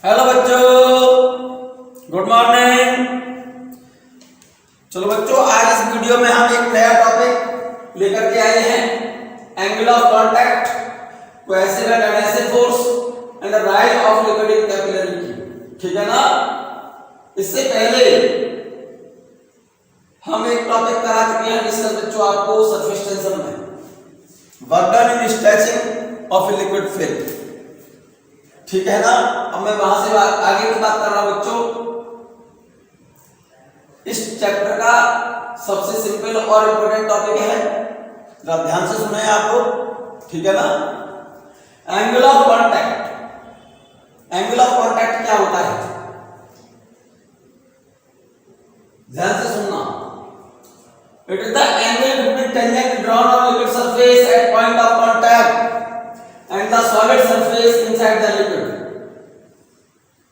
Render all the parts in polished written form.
Hello बच्चों, good morning. चलो बच्चों, आज इस वीडियो में हम एक नया टॉपिक लेकर के आए हैं, angle of contact, cohesive and adhesive force and the rise of liquid in capillary. ठीक है ना। इससे पहले हम एक टॉपिक करा चुके हैं डिस्कस बच्चों आपको सरफेस टेंशन में, work done in stretching of a liquid film. ठीक है ना। अब मैं वहां से आगे की बात कर रहा हूं बच्चों। इस चैप्टर का सबसे सिंपल और इंपॉर्टेंट टॉपिक है, जरा ध्यान से सुने आपको। ठीक है ना। Angle of contact. Angle of contact क्या होता है, ध्यान से सुनना। It is the angle between tangent drawn on liquid surface at point of contact and the solid surface inside the liquid।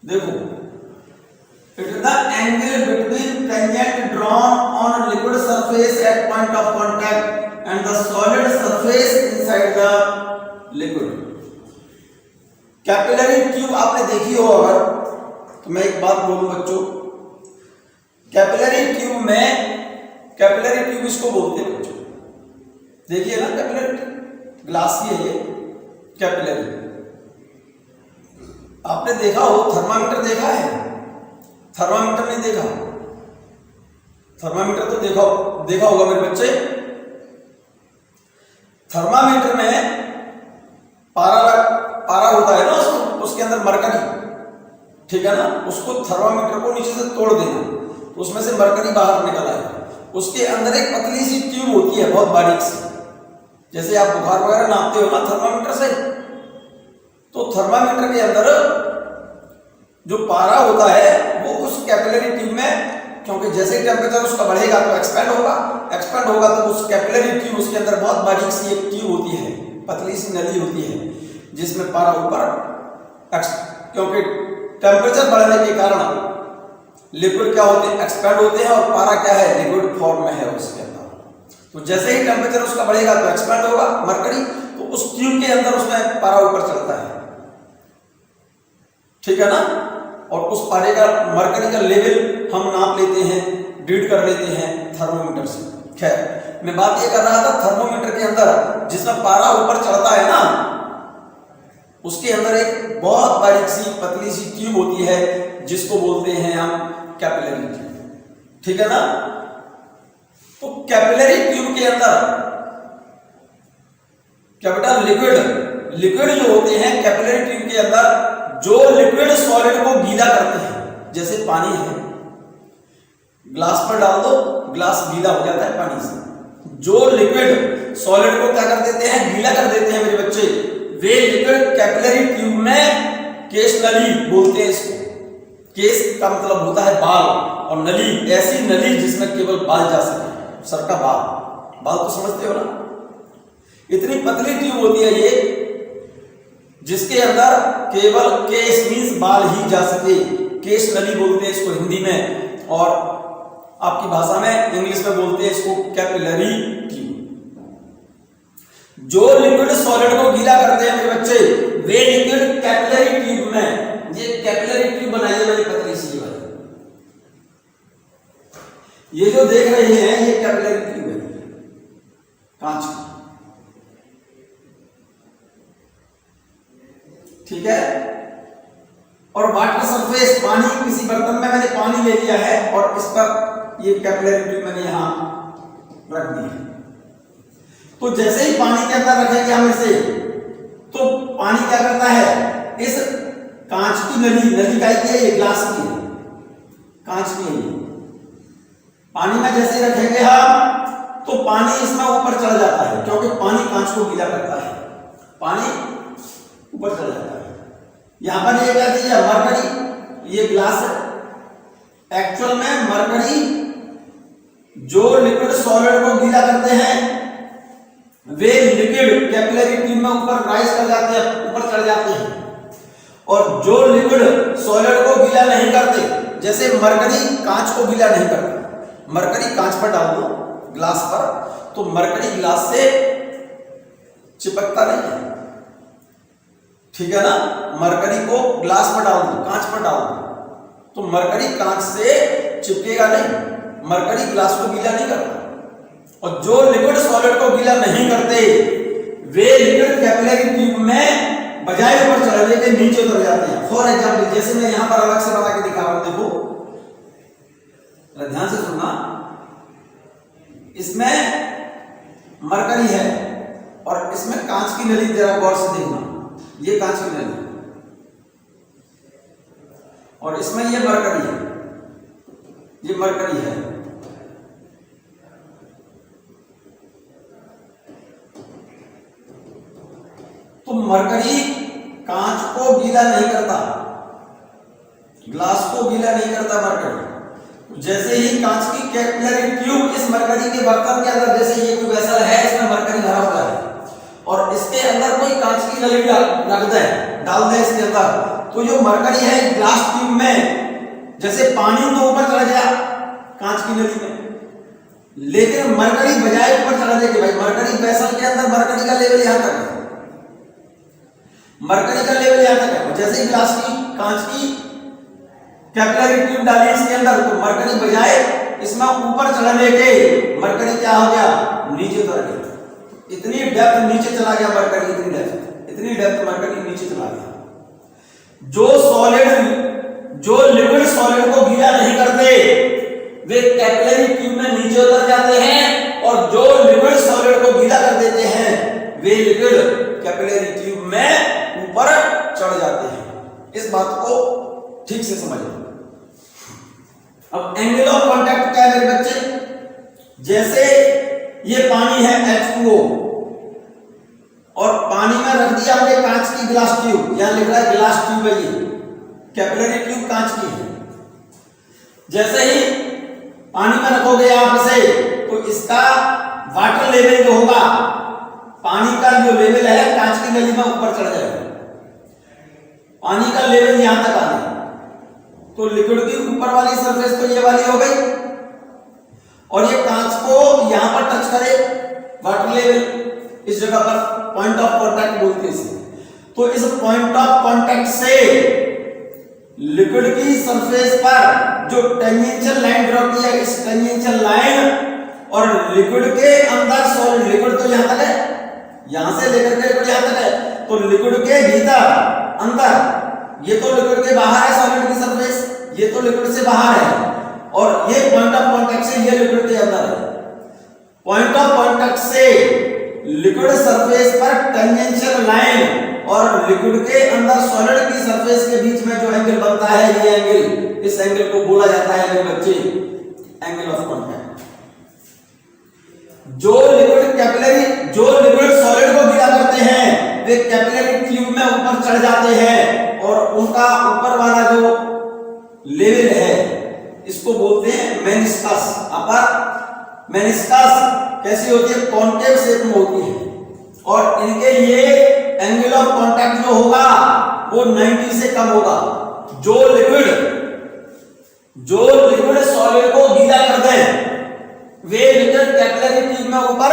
देखो, it is the angle between tangent drawn on a liquid surface at point of contact and the solid surface inside the liquid। Capillary tube आपने देखी हो अगर, तो मैं एक बात बोलूं बच्चों, कैपिलरी ट्यूब में, कैपिलरी ट्यूब इसको बोलते हैं बच्चों। देखिए ना, कैपिलरी ग्लास की है ये कैपिलरी। आपने देखा हो, थर्मामीटर देखा है? थर्मामीटर नहीं देखा? थर्मामीटर तो देखा होगा मेरे बच्चे। थर्मामीटर में पारा होता है ना, उसके अंदर मरकरी। ठीक है ना। उसको थर्मामीटर को नीचे से तोड़ देना तो उसमें से मरकरी बाहर निकल आए। उसके अंदर एक पतली सी ट्यूब होती है, बहुत बारीक सी, जैसे आप बुखार वगैरह नापते हो ना थर्मामीटर से, तो थर्मामीटर के अंदर जो पारा होता है वो उस कैपिलरी ट्यूब में, क्योंकि जैसे ही टेम्परेचर उसका बढ़ेगा तो एक्सपेंड होगा तो उस कैपिलरी ट्यूब, उसके अंदर बहुत बारीक सी एक ट्यूब होती है, पतली सी नली होती है, जिसमें पारा ऊपर, क्योंकि टेम्परेचर बढ़ने के कारण लिक्विड क्या होते हैं, एक्सपेंड होते हैं, और पारा क्या है, लिक्विड फॉर्म में है उसके अंदर। तो जैसे ही टेम्परेचर उसका बढ़ेगा तो एक्सपेंड होगा मरकरी, तो उस ट्यूब के अंदर उसमें पारा ऊपर चलता है। ठीक है ना। और उस पारे का, मरकरी का लेवल हम नाप लेते हैं, रीड कर लेते हैं थर्मोमीटर से। खैर, मैं बात ये कर रहा था, थर्मोमीटर के अंदर जिसमें पारा ऊपर चढ़ता है ना, उसके अंदर एक बहुत बारीक सी पतली सी ट्यूब होती है, जिसको बोलते हैं हम कैपिलरी ट्यूब। ठीक है ना। तो कैपिलरी ट्यूब के अंदर कैपिटल लिक्विड जो होते हैं कैपिलरी ट्यूब के अंदर, जो लिक्विड सॉलिड को गीला करते हैं, जैसे पानी है, ग्लास पर डाल दो, ग्लास गीला हो जाता है पानी से। जो लिक्विड सॉलिड को क्या कर देते हैं, गीला कर देते हैं मेरे बच्चे, वे लिक्विड कैपिलरी ट्यूब में केस नली बोलते हैं इसको। केस का मतलब होता है बाल, और नली ऐसी नली जिसमें केवल बाल जा सके, सर का बाल तो समझते हो ना। इतनी पतली ट्यूब होती है ये, जिसके अंदर केवल केस मींस बाल ही जा सके, केस नली बोलते हैं इसको हिंदी में, और आपकी भाषा में इंग्लिश में बोलते हैं इसको कैपिलरी ट्यूब। जो लिक्विड सॉलिड को गीला करते हैं मेरे बच्चे, वे लिक्विड कैपिलरी ट्यूब में, ये कैपिलरी ट्यूब बनाई है मैंने पतली सी वाली, ये जो देख रहे हैं ये कैपिलरी ट्यूब है, कांच की। ठीक है। और वाटर सरफेस, पानी, किसी बर्तन में मैंने पानी ले लिया है और इस पर ये कैपिलरी ट्यूब मैंने यहां रख दी है। तो जैसे ही पानी के अंदर रखेंगे हम इसे, तो पानी क्या करता है, इस कांच की नली का है, ये ग्लास की है, कांच की है। पानी में जैसे रखेंगे हम, तो पानी इसमें ऊपर चढ़ जाता है, क्योंकि पानी कांच को गीला करता है, पानी ऊपर चढ़ जाता है। यहां पर ये क्या चीज है, मरकरी, ये ग्लास है। एक्चुअल में मरकरी जो लिक्विड सॉलिड को गीला करते हैं, वे लिक्विड कैपिलरी ट्यूब में ऊपर राइज कर जाते हैं, ऊपर चढ़ जाते हैं। और जो लिक्विड सॉलिड को गीला नहीं करते, जैसे मरकरी कांच को गीला नहीं करता, मरकरी कांच पर डाल दो ग्लास पर, तो मरकरी ग्लास से चिपकता नहीं है। ठीक है ना, मरकरी को ग्लास पर डाल दो, कांच पर डाल दो, तो मरकरी कांच से चिपकेगा नहीं, मरकरी ग्लास को गीला नहीं करता। और जो लिक्विड सॉलिड को गीला नहीं करते वे लिक्विड कैपिलरी ट्यूब में बजाय ऊपर चढ़ने के नीचे उतर जाते हैं। फॉर एग्जांपल जैसे मैं यहां पर अलग से बना के दिखा रहा हूं, देखो ध्यान से सुनना, इसमें मरकरी है और इसमें कांच की नली, जरा गौर से देखना, ये कांच की नली और इसमें ये मरकरी है, ये मरकरी है। तो मरकरी कांच को गीला नहीं करता, ग्लास को गीला नहीं करता मरकरी। जैसे ही कांच की कैपिलरी ट्यूब इस मरकरी के बर्तन के अंदर, जैसे ये कोई वेसल है, इसमें मरकरी भरा हुआ है और इसके अंदर कोई कांच की नली रख दे, डाल दे इसके अंदर, तो जो मरकरी है ग्लास ट्यूब में, जैसे पानी तो ऊपर चढ़ गया कांच की नली में, लेकिन मरकरी बजाय ऊपर चढ़ा दे, भाई मरकरी वेसल के अंदर मरकरी का लेवल यहां तक है, मरकरी का लेवल यहां तक है। जैसे ही ग्लास की कांच की कैपिलरी ट्यूब डाली इसके अंदर, तो मरकरी बजाय इसमें ऊपर चढ़ने के मरकरी क्या हो गया, नीचे उतर गया। इतनी डेप्थ नीचे चला गया मरकरी, इतनी डेप्थ मरकरी नीचे चला गया। जो लिक्विड सॉलिड को गीला नहीं करते वे कैपिलरी ट्यूब में नीचे उतर जाते हैं और जो लिक्विड सॉलिड को गीला कर देते हैं वे लिक्विड कैपिलरी ट्यूब में ऊपर चढ़ जाते हैं। इस बात को ठीक से समझो। अब एंगल ऑफ कांटेक्ट क्या है मेरे बच्चे, जैसे ये पानी है H2O और पानी में रख दिया हमने कांच की ग्लास ट्यूब, यहां लिख रहा है ग्लास ट्यूब है, ये कैपिलरी ट्यूब कांच की है। जैसे ही पानी में रखोगे आप इसे, तो इसका वाटर लेवल जो होगा, पानी का जो लेवल है कांच की नली में ऊपर चढ़ जाएगा, पानी का लेवल यहां तक आ गया, तो लिक्विड की ऊपर वाली सरफेस तो ये वाली हो गई और ये कांच को यहां पर टच करे, वाटर लेवल इस जगह पर पॉइंट ऑफ कांटेक्ट बोलते हैं इसे। तो इस पॉइंट ऑफ कांटेक्ट से लिक्विड की सरफेस पर जो टेंजेंशियल लाइन ड्रॉ की है, इस टेंजेंशियल लाइन और लिक्विड के अंदर सॉलिड, लिक्विड तो यहां तक है, यहां से लेकर के लिक्विड यहां तक है, तो लिक्विड के भीतर अंदर, ये तो लिक्विड के बाहर है सॉलिड की सरफेस, ये तो लिक्विड से बाहर है और ये पॉइंट ऑफ कांटेक्ट से ये लिक्विड के अंदर है। पॉइंट ऑफ कांटेक्ट से लिक्विड सरफेस पर टेंजेंशियल लाइन और लिक्विड के अंदर सॉलिड की सरफेस के बीच में जो एंगल बनता है, ये एंगल, इस एंगल को बोला जाता है मेरे बच्चे एंगल ऑफ कांटेक्ट। जो लिक्विड सॉलिड को गीला करते हैं वे कैपिलरी ट्यूब में ऊपर चढ़ जाते हैं और उनका ऊपर वाला जो लेवल है इसको बोलते हैं मेनिस्कस। अपर मेनिस्कस कैसी होती है, कॉन्केव शेप में होती है और इनके ये एंगल ऑफ कांटेक्ट जो होगा वो 90 से कम होगा। जो लिक्विड सॉलिड को गीला कर दें वे लिक्विड कैपिलरी ट्यूब में ऊपर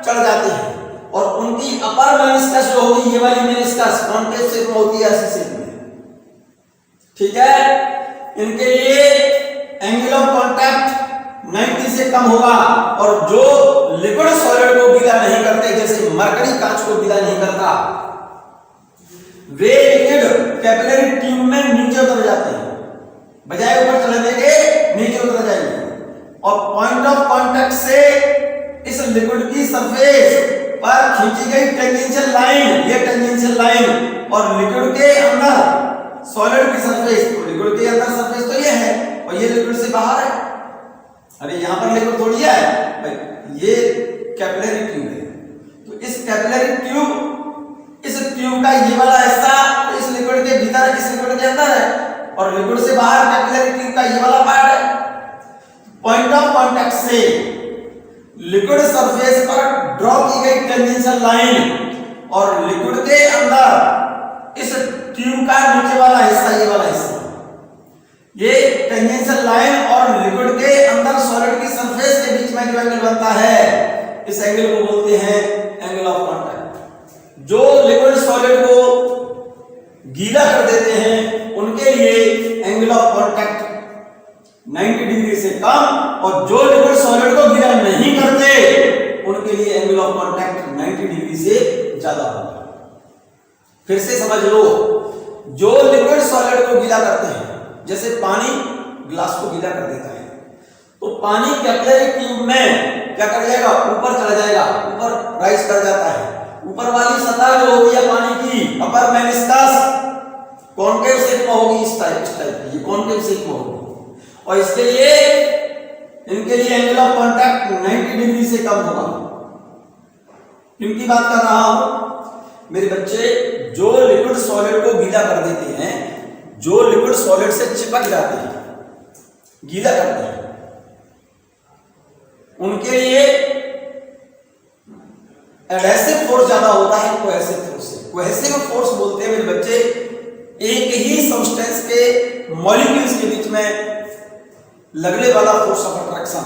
चढ़ जाते हैं और उनकी अपर मेनिस्कस जो होगी, ये वाली मेनिस्कस कॉन्केव शेप में होती है, ऐसी शेप में, ठीक है। इनके लिए एंगल ऑफ कांटेक्ट 90 से कम होगा और जो लिक्विड सॉलिड को गीला नहीं करते, जैसे मरकरी कांच को गीला नहीं करता, वे लिक्विड कैपिलरी ट्यूब में नीचे उतर जाते हैं, बजाय ऊपर चढ़ने के नीचे उतर जाएंगे और पॉइंट ऑफ कांटेक्ट से इस लिक्विड की सरफेस पर खींची गई टेंजेंशियल लाइन, ये टेंजेंशियल लाइन और लिक्विड के अंदर सॉलिड की सरफेस, तो लिक्विड के अंदर सरफेस तो ये है और ये लिक्विड से बाहर है। अरे यहां पर लिक्विड थोड़ी है भाई, ये कैपिलरी ट्यूब है, तो इस कैपिलरी ट्यूब, इस ट्यूब का ये वाला हिस्सा इस लिक्विड के भीतर, इस लिक्विड के अंदर है और लिक्विड से बाहर कैपिलरी ट्यूब का ये वाला पार्ट है। पॉइंट ऑफ कांटेक्ट से लिक्विड सरफेस पर ड्रॉ की गई टेंजेंशियल लाइन और लिक्विड के अंदर इस ट्यूब का नीचे वाला हिस्सा, ये वाला हिस्सा, ये टेंजेंशियल लाइन और लिक्विड के अंदर सॉलिड की सरफेस के बीच में जो एंगल बनता है, इस एंगल को बोलते हैं एंगल ऑफ कांटेक्ट। जो लिक्विड सॉलिड को गीला कर देते हैं उनके लिए एंगल ऑफ कांटेक्ट 90 डिग्री से कम, और जो लिक्विड सॉलिड को गीला नहीं करते उनके लिए एंगल ऑफ कांटेक्ट 90 डिग्री से ज्यादा होगा। फिर से समझ लो, जो लिक्विड सॉलिड को गीला करते हैं, जैसे पानी ग्लास को गीला कर देता है, तो पानी कैपिलरी ट्यूब में क्या कर जाएगा, ऊपर चला जाएगा, ऊपर राइज कर जाता है। ऊपर वाली सतह जो होगी है पानी की, अपर मेनिस्कस, कॉन्केव शेप में होगी, इस टाइप की, ये कॉन्केव शेप में होगी, और इसके लिए इनके लिए एंगल ऑफ कांटेक्ट 90 डिग्री से कम होगा। किनकी बात कर रहा हूं मेरे बच्चे, जो लिक्विड सॉलिड को गीला कर देते हैं, जो लिक्विड सॉलिड से चिपक जाते हैं, गीला करते हैं, उनके लिए एडहेसिव फोर्स ज्यादा होता है कोहेसिव फोर्स से। कोहेसिव फोर्स बोलते हैं मेरे बच्चे एक ही सब्सटेंस के मॉलिक्यूल्स के बीच में लगने वाला force of attraction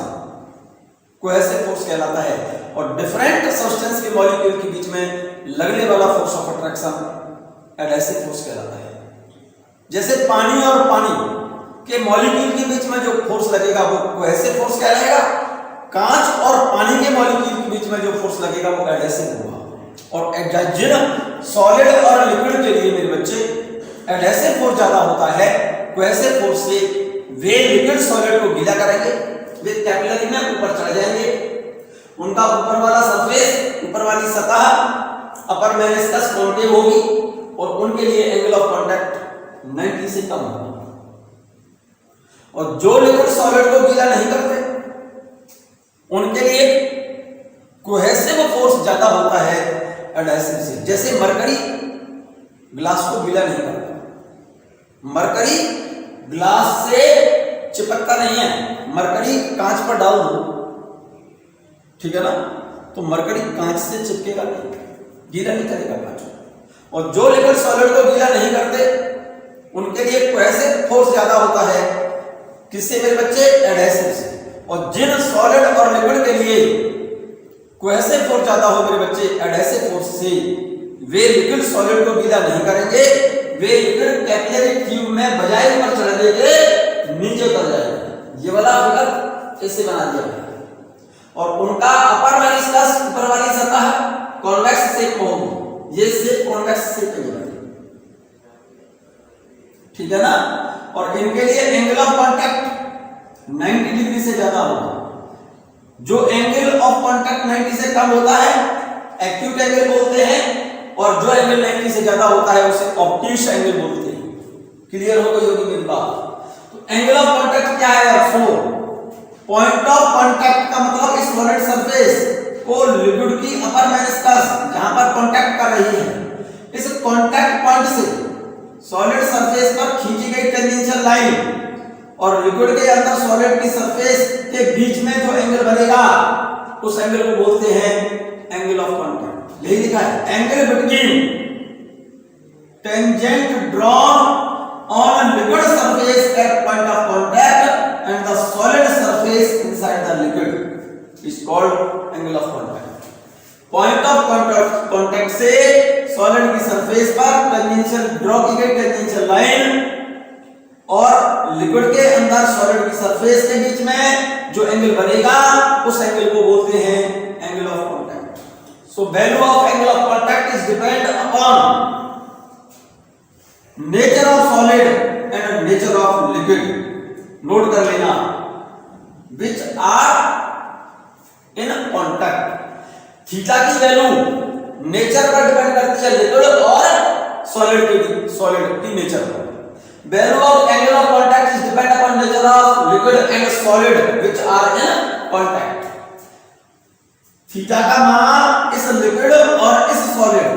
cohesive force कहलाता है, और डिफरेंट सब्सटेंस के मॉलिक्यूल के बीच में लगने वाला force of attraction adhesive force कहलाता है। जैसे पानी और पानी के मॉलिक्यूल के बीच में जो फोर्स लगेगा वो कोहेसिव फोर्स कहलाएगा, कांच और पानी के मॉलिक्यूल के बीच में जो फोर्स लगेगा वो एडहेसिव होगा। और जिन सॉलिड और लिक्विड के लिए मेरे बच्चे एडहेसिव फोर्स ज्यादा होता है, कोहेसिव फोर्स से वे लिक्विड सॉलिड को गीला करेंगे, वे कैपिलरी में ऊपर चढ़ जाएंगे, उनका ऊपर वाला सरफेस, ऊपर वाली सतह अपर मेनिस्कस कॉन्केव होगी, और उनके लिए एंगल ऑफ कांटेक्ट 90 से कम होगा। और जो लिक्विड सॉलिड को गीला नहीं करते उनके लिए कोहेसिव फोर्स ज्यादा होता है एडहेसिव से। जैसे मरकरी ग्लास को गीला नहीं करता, मरकरी ग्लास से चिपकता नहीं है, मरकरी कांच पर डाल दो, ठीक है ना, तो मरकरी कांच से चिपकेगा नहीं, गीला नहीं करेगा कांच। और जो लिक्विड सॉलिड को गीला नहीं करते उनके लिए कोहेसिव फोर्स ज्यादा होता है, किससे मेरे बच्चे, एडहेसिव से। और जिन सॉलिड और लिक्विड के लिए कोहेसिव फोर्स ज्यादा हो मेरे बच्चे एडहेसिव फोर्स से, वे लिक्विड सॉलिड को गीला नहीं करेंगे, वे लिक्विड कैपिलरी ट्यूब में बजाय ऊपर चढ़ने के नीचे उतर जाएगा। ये वाला फिगर ऐसे बना दिया गया, और उनका अपर मेनिस्कस, ऊपर वाली सतह कॉन्वेक्स शेप में होगी, ये शेप कॉन्वेक्स शेप में होगी, ठीक है ना। और इनके लिए एंगल ऑफ कांटेक्ट 90 डिग्री से ज्यादा होगा। जो एंगल ऑफ कांटेक्ट 90 से कम होता है एक्यूट एंगल बोलते हैं, और जो एंगल 90 से ज्यादा होता है उसे ऑब्ट्यूस एंगल बोलते हैं। क्लियर हो गई होगी मेरी बात। तो एंगल ऑफ कांटेक्ट क्या है, सुनो, पॉइंट ऑफ कांटेक्ट का मतलब इस सॉलिड सरफेस को लिक्विड की अपर मेनिस्कस जहां पर कांटेक्ट कर रही है, इस कांटेक्ट पॉइंट से सॉलिड सरफेस पर खींची गई टेंजेंशियल लाइन और लिक्विड के अंदर सॉलिड की सरफेस के बीच में जो एंगल बनेगा उस एंगल को बोलते हैं एंगल ऑफ कांटेक्ट। यही लिखा है, angle between tangent drawn on liquid surface at point of contact and the solid surface inside the liquid is called angle of contact. Point of contact से solid की surface पर tangential draw की गई tangential line और liquid के अंदर solid की surface के बीच में जो एंगल बनेगा उस एंगल को बोलते हैं angle of contact. So value of angle of contact is depend upon nature of solid and nature of liquid. Note कर लेना, which are in contact. Theta की वैल्यू नेचर पर डिपेंड करती है लिक्विड और सॉलिड की नेचर पर। Value of angle of contact is depend upon nature of liquid and solid which are in contact. Theta का मान इस लिक्विड और इस सॉलिड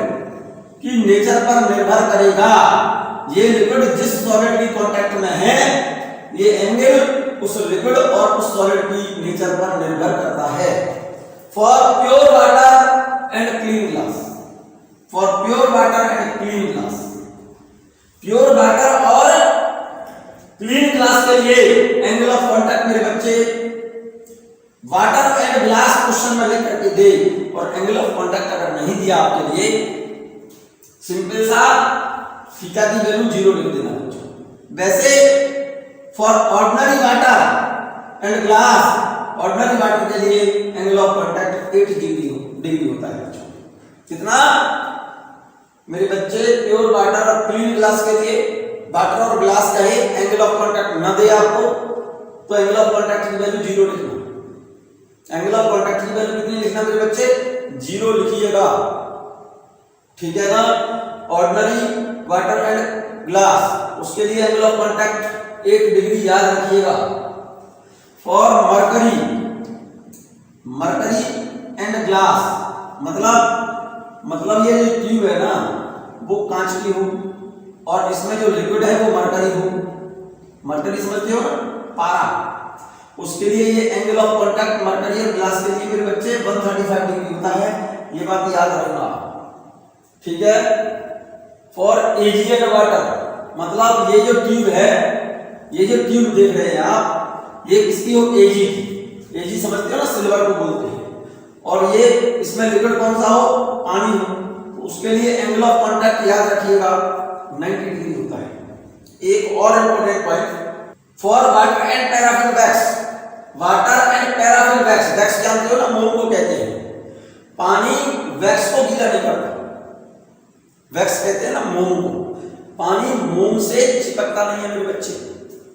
की नेचर पर निर्भर करेगा। ये लिक्विड जिस सॉलिड की कांटेक्ट में है, ये एंगल उस लिक्विड और उस सॉलिड की नेचर पर निर्भर करता है। For pure water and clean glass, for pure water and clean glass, pure water और क्लीन ग्लास के लिए एंगल ऑफ कांटेक्ट मेरे बच्चे वाटर एंड ग्लास क्वेश्चन में लिख करके दे, और एंगल ऑफ कांटेक्ट अगर नहीं दिया आपके लिए, सिंपल सा थीटा की वैल्यू 0 लिख देना बच्चों। वैसे for ordinary water and glass, ordinary water के लिए एंगल ऑफ कांटेक्ट 8 डिग्री होता है बच्चों। कितना मेरे बच्चे? प्योर वाटर और क्लीन ग्लास के लिए, वाटर और ग्लास का ही एंगल ऑफ कांटेक्ट ना दे आपको तो एंगल ऑफ कांटेक्ट की वैल्यू 0 लिखना। एंगल ऑफ कांटेक्ट की वैल्यू कितनी लिखना मेरे बच्चे? 0 लिखिएगा, ठीक है ना। ऑर्डिनरी वाटर एंड ग्लास उसके लिए एंगल ऑफ कांटेक्ट 8 डिग्री याद रखिएगा। For mercury, mercury and glass मतलब ये जो ट्यूब है ना वो कांच की हो और इसमें जो लिक्विड है वो मरकरी हो। मरकरी समझते हो ना, पारा, उसके लिए ये एंगल ऑफ कांटेक्ट मरकरी और ग्लास के लिए मेरे बच्चे 135 डिग्री होता है। ये बात याद रखना, ठीक है। फॉर एजियन वाटर मतलब ये जो ट्यूब है, ये जो ट्यूब देख रहे हैं आप, ये किसकी हो? एजी की। एजी समझते हो ना, सिल्वर को बोलते हैं। और ये इसमें लिक्विड कौन सा हो? पानी हो। तो उसके लिए एंगल ऑफ कांटेक्ट याद रखिएगा 90 डिग्री होता है। एक और important point, for water and paraffin wax, water and paraffin wax, wax जानते हो ना, मोम को कहते हैं। पानी वैक्स को गीला नहीं करता, वैक्स कहते हैं ना मोम को। पानी मोम से चिपकता नहीं है मेरे बच्चे,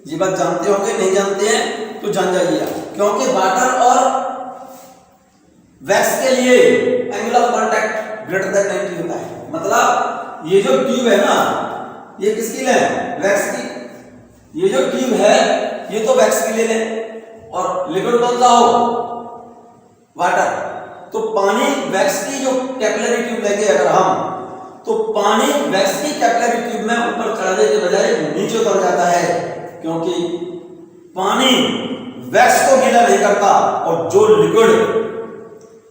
ये बात जानते होंगे। नहीं जानते हैं तो जान जाइए आप, क्योंकि वाटर और वैक्स के लिए angle of contact greater than 90 होता है। मतलब ये जो ट्यूब है ना, ये किसकी ले? वैक्स की। ये जो ट्यूब है ये तो वैक्स की ले लें, और लिक्विड कौन सा हो? वाटर। तो पानी वैक्स की जो कैपिलरी ट्यूब लेके अगर हम, तो पानी वैक्स की कैपिलरी ट्यूब में ऊपर चढ़ने के बजाय नीचे उतर जाता है, क्योंकि पानी वैक्स को गीला नहीं करता और जो लिक्विड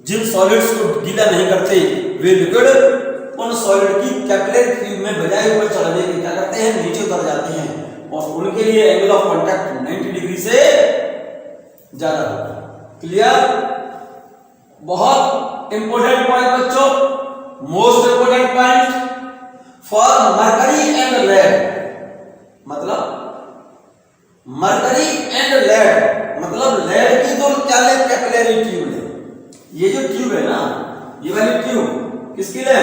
जिन सॉलिड्स को गीला नहीं करते वे लिक्विड उन सॉलिड की कैपिलरी ट्यूब में बजाय ऊपर चढ़ने के क्या करते हैं? नीचे उतर जाते हैं, और उनके लिए एंगल ऑफ कांटेक्ट 90 डिग्री से ज्यादा होता है। क्लियर? बहुत इंपॉर्टेंट पॉइंट बच्चों, most important point. For mercury and lead, मतलब मरकरी एंड लेड मतलब लेड की तो क्या ले? कैपिलरी ट्यूब है। ये जो ट्यूब है ना, ये वाली ट्यूब किसकी ले?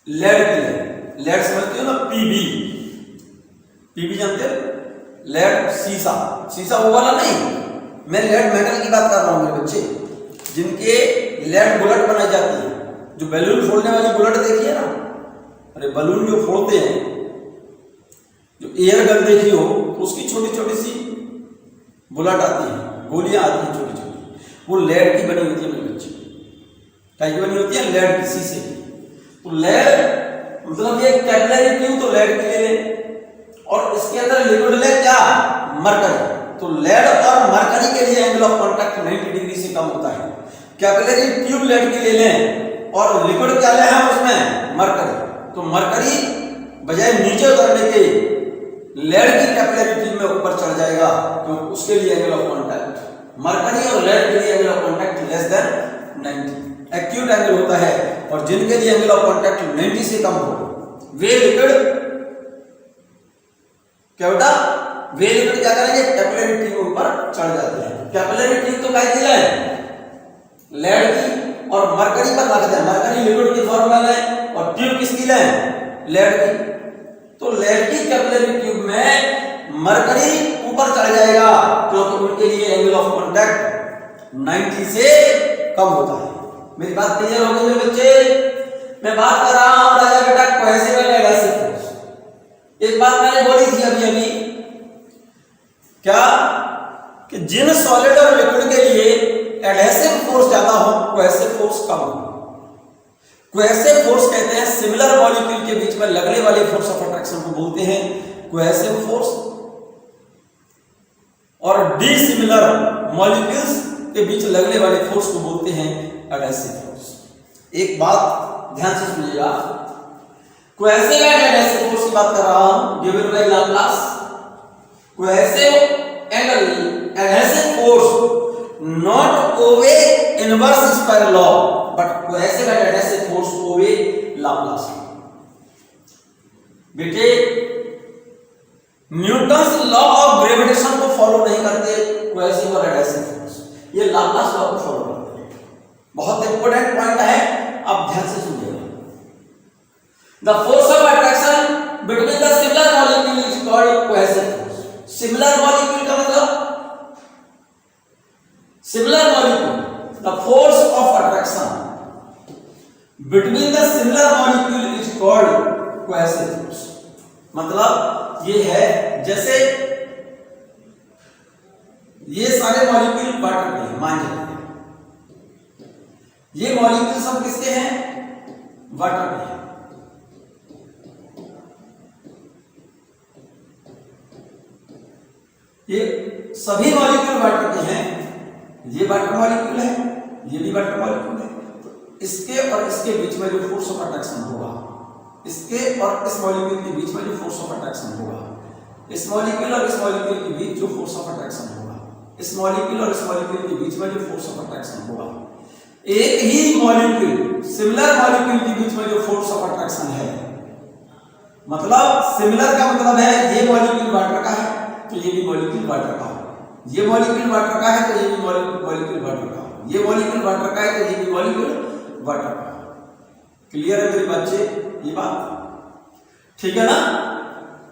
लेड की ले। लेड समझते हो ना, पीबी, पीबी जानते हो? लेड शीशा, शीशा वो वाला नहीं, मैं लेड मेटल की बात कर रहा हूं मेरे बच्चे, जिनके लेड बुलेट बनाई जाती है। जो बैलून फोड़ने वाली बुलेट देखी है ना, अरे बलून जो फोड़ते हैं, जो एयर गन देखी हो, तो उसकी छोटी छोटी सी बुलेट आती है, गोलियां आती हैं छोटी छोटी, वो लेड की बनी होती है मेरे बच्चे। क्या की बनी होती है? लेड की, शीशे की। तो लेड मतलब ये कैपिलरी ट्यूब तो लेड की ले लें, और इसके अंदर लिक्विड ले क्या? मरकरी। तो लेड और मरकरी के लिए एंगल ऑफ कांटेक्ट 90 डिग्री से कम होता है। कैपिलरी ट्यूब लेड की ले लें और लिक्विड क्या ले हम उसमें? मरकरी। तो मरकरी बजाय नीचे उतरने के लेड की कैपिलरी ट्यूब में ऊपर चढ़ जाएगा, क्योंकि उसके लिए एंगल ऑफ कांटेक्ट मरकरी और लेड के लिए angle of contact less than 90 acute angle होता है। और जिनके लिए एंगल ऑफ कांटेक्ट 90 से कम हो वे लिक्विड क्या बेटा? वे लिक्विड क्या करेंगे? कैपिलरी ट्यूब ऊपर चढ़ जाते हैं। कैपिलरी ट्यूब तो काय की है? लेड की, और मरकरी पर रख दें। मरकरी लिक्विड की फॉर्म में है और ट्यूब किसकी ले? लेड की। तो लेड की कैपिलरी ट्यूब में मरकरी ऊपर चढ़ जाएगा, क्योंकि उनके लिए एंगल ऑफ कांटेक्ट 90 से कम होता है। मेरी बात क्लियर हो गई मेरे बच्चे? मैं बात कर रहा हूं राजा बेटा कोहेसिव एंड एडहेसिव फोर्स। एक बात मैंने बोली थी अभी क्या, कि जिन सॉलिड और लिक्विड के लिए एडहेसिव फोर्स ज्यादा हो, कोहेसिव फोर्स कम हो। कोहेसिव फोर्स कहते हैं सिमिलर मॉलिक्यूल के बीच में लगने वाली फोर्स ऑफ अट्रैक्शन को बोलते हैं कोहेसिव फोर्स, और डिसिमिलर मॉलिक्यूल्स के बीच लगने वाले फोर्स को बोलते हैं एडहेसिव फोर्स। एक बात ध्यान से सुनिएगा, कोहेसिव एंड एडहेसिव फोर्स की बात कर रहा हूं, given by Laplace. Cohesive and adhesive force not obey inverse square law, but cohesive and adhesive force obey Laplace. बेटे न्यूटन्स लॉ ऑफ ग्रेविटेशन को फॉलो नहीं करते कोहेसिव और एडहेसिव फोर्स, ये लाप्लास लॉ को फॉलो करते हैं। बहुत इंपॉर्टेंट पॉइंट है, आप ध्यान से सुनिएगा। The force of attraction between the similar molecule is called cohesive force. Similar molecule का मतलब similar molecule, the force of attraction between the similar molecule is called cohesive force. मतलब ये है जैसे ये सारे मॉलिक्यूल वाटर के हैं, मान लीजिए ये मॉलिक्यूल सब किसके हैं, वाटर के हैं। ये सभी मॉलिक्यूल वाटर के हैं, ये वाटर मॉलिक्यूल है, ये भी वाटर मॉलिक्यूल है। तो इसके और इसके बीच में जो फोर्स ऑफ अट्रैक्शन होगा, इसके और इस मॉलिक्यूल के बीच में जो फोर्स ऑफ अट्रैक्शन होगा, इस मॉलिक्यूल और इस मॉलिक्यूल के बीच जो फोर्स ऑफ अट्रैक्शन होगा, इस मॉलिक्यूल और इस मॉलिक्यूल के बीच में जो फोर्स ऑफ अट्रैक्शन होगा, एक ही मॉलिक्यूल सिमिलर मॉलिक्यूल के बीच में जो फोर्स ऑफ अट्रैक्शन है, मतलब सिमिलर का मतलब है ये मॉलिक्यूल वाटर का है तो ये भी मॉलिक्यूल वाटर का है, ये मॉलिक्यूल वाटर का है तो ये भी मॉलिक्यूल वाटर का है, ये मॉलिक्यूल वाटर का है तो ये भी मॉलिक्यूल वाटर का है। क्लियर है मेरे बच्चे ये बात, ठीक है ना।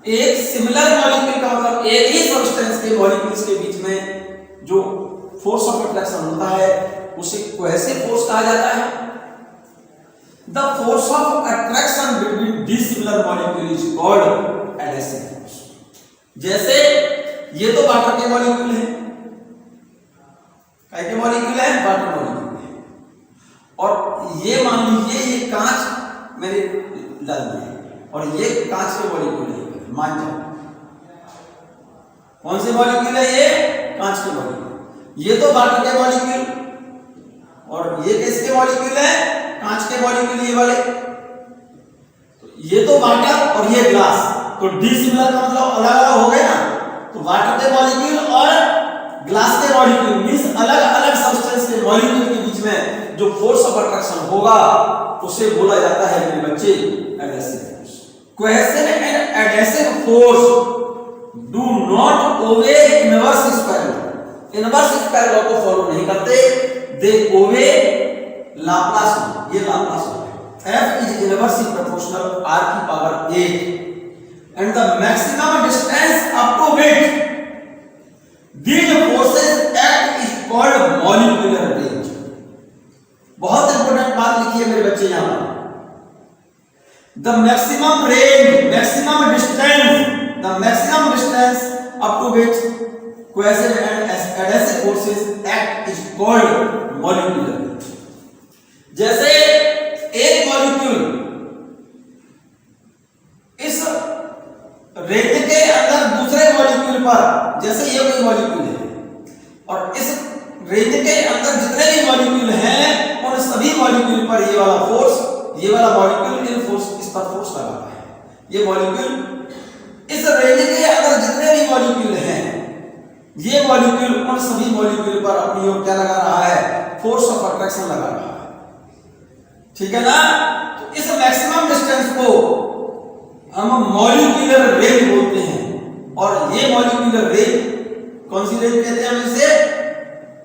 एक सिमिलर मॉलिक्यूल का मतलब एक ही सब्सटेंस के मॉलिक्यूल्स के बीच में जो फोर्स ऑफ अट्रैक्शन होता है उसे कोहेसिव फोर्स कहा जाता है। The force of attraction between dissimilar molecule is called adhesive force. जैसे ये तो वाटर के मॉलिक्यूल है, क्या के मॉलिक्यूल है, वाटर मॉलिक्यूल है, और ये मान लीजिए ये कांच मैंने डाल दिया और ये कांच के मॉलिक्यूल है, मान जाओ कौन से मॉलिक्यूल है, ये कांच के मॉलिक्यूल, ये तो वाटर के मॉलिक्यूल और ये किसके मॉलिक्यूल है, कांच के मॉलिक्यूल ये वाले। तो ये तो वाटर और ये ग्लास, तो डिसिमिलर का मतलब अलग अलग हो गए ना, तो वाटर के मॉलिक्यूल और ग्लास के मॉलिक्यूल मींस अलग अलग सब्सटेंस के मॉलिक्यूल के बीच में जो फोर्स ऑफ अट्रैक्शन होगा उसे बोला जाता है मेरे बच्चे adhesive force. Cohesive and adhesive force do not obey inverse square law. Inverse square law को फॉलो नहीं करते, दे ओबे लाप्लास लॉ। ये लाप्लास लॉ है, F is inversely proportional R की power 8 and the maximum distance up to which these forces act is called molecular range। बहुत important बात लिखी है मेरे बच्चे यहां पर, the maximum range, maximum distance up to which cohesive and adhesive forces act is called molecular range। जैसे एक मॉलिक्यूल इस रेंज के अंदर दूसरे मॉलिक्यूल पर, जैसे ये कोई मॉलिक्यूल है और इस रेंज के अंदर जितने भी मॉलिक्यूल हैं उन सभी मॉलिक्यूल पर ये वाला फोर्स, ये वाला मॉलिक्यूल इन फोर्स इस पर फोर्स लगाता है। ये मॉलिक्यूल इस रेंज के अंदर जितने भी मॉलिक्यूल हैं, ये मॉलिक्यूल उन सभी मॉलिक्यूल पर अपनी ओर क्या लगा रहा है, फोर्स ऑफ अट्रैक्शन लगा रहा है, ठीक है ना। तो इस मैक्सिमम डिस्टेंस को हम मॉलिक्यूलर रेंज बोलते हैं और ये मॉलिक्यूलर रेंज कौन सी रेंज कहते हैं हम इसे,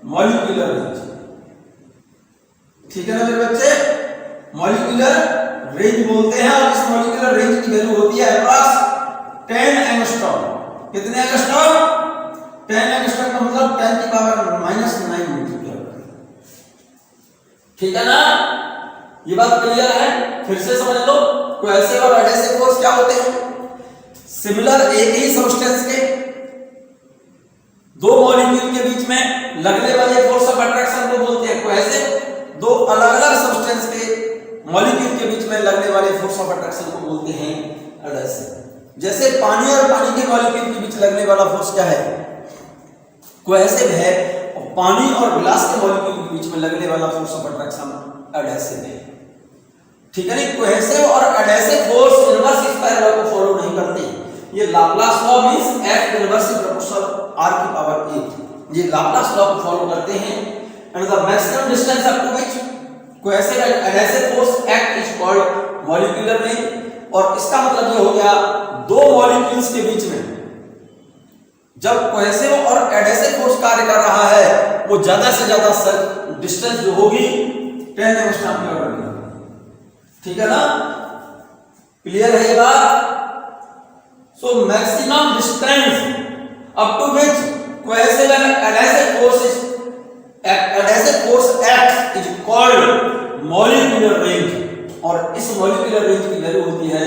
मॉलिक्यूलर रेंज, ठीक है ना मेरे बच्चे, मॉलिक्यूलर रेंज बोलते हैं। और इस मॉलिक्यूलर रेंज की वैल्यू होती है अप्रॉक्स 10 एंगस्ट्रॉम। कितने एंगस्ट्रॉम, 10 एंगस्ट्रॉम का मतलब 10 की पावर -9 मीटर, ठीक है ना। ये बात क्लियर है, फिर से समझ लो। कोहेसिव और एडहेसिव फोर्स क्या होते हैं, सिमिलर एक ही सब्सटेंस के दो मॉलिक्यूल के बीच में लगने वाले फोर्स ऑफ अट्रैक्शन को बोलते हैं कोहेसिव। दो अलग अलग सब्सटेंस के मॉलिक्यूल के बीच में लगने वाले फोर्स ऑफ अट्रैक्शन को बोलते हैं एडहेसिव। जैसे पानी और पानी के मॉलिक्यूल के बीच लगने वाला फोर्स क्या है, कोहेसिव है, और पानी और ग्लास के मॉलिक्यूल के बीच में लगने वाला फोर्स ऑफ अट्रैक्शन एडहेसिव है, ठीक है। कोहेसिव और adhesive force inverse square law को फॉलो नहीं करते। ये Laplace law means F inversely proportional R की पावर 8, ये लाप्लास लॉ को फॉलो करते हैं। And the maximum distance up to which cohesive and adhesive force act is called molecular range. और इसका मतलब ये हो गया दो मॉलिक्यूल्स के बीच में जब कोहेसिव और एडहेसिव फोर्स कार्य कर रहा है वो ज्यादा से ज्यादा डिस्टेंस जो होगी 10 एंगस्ट्रॉम के ऑर्डर की। ठीक है ना, क्लियर है ये बात? So maximum distance up to which cohesive and adhesive force act is called molecular range, और इस मॉलिक्यूलर रेंज की वैल्यू होती है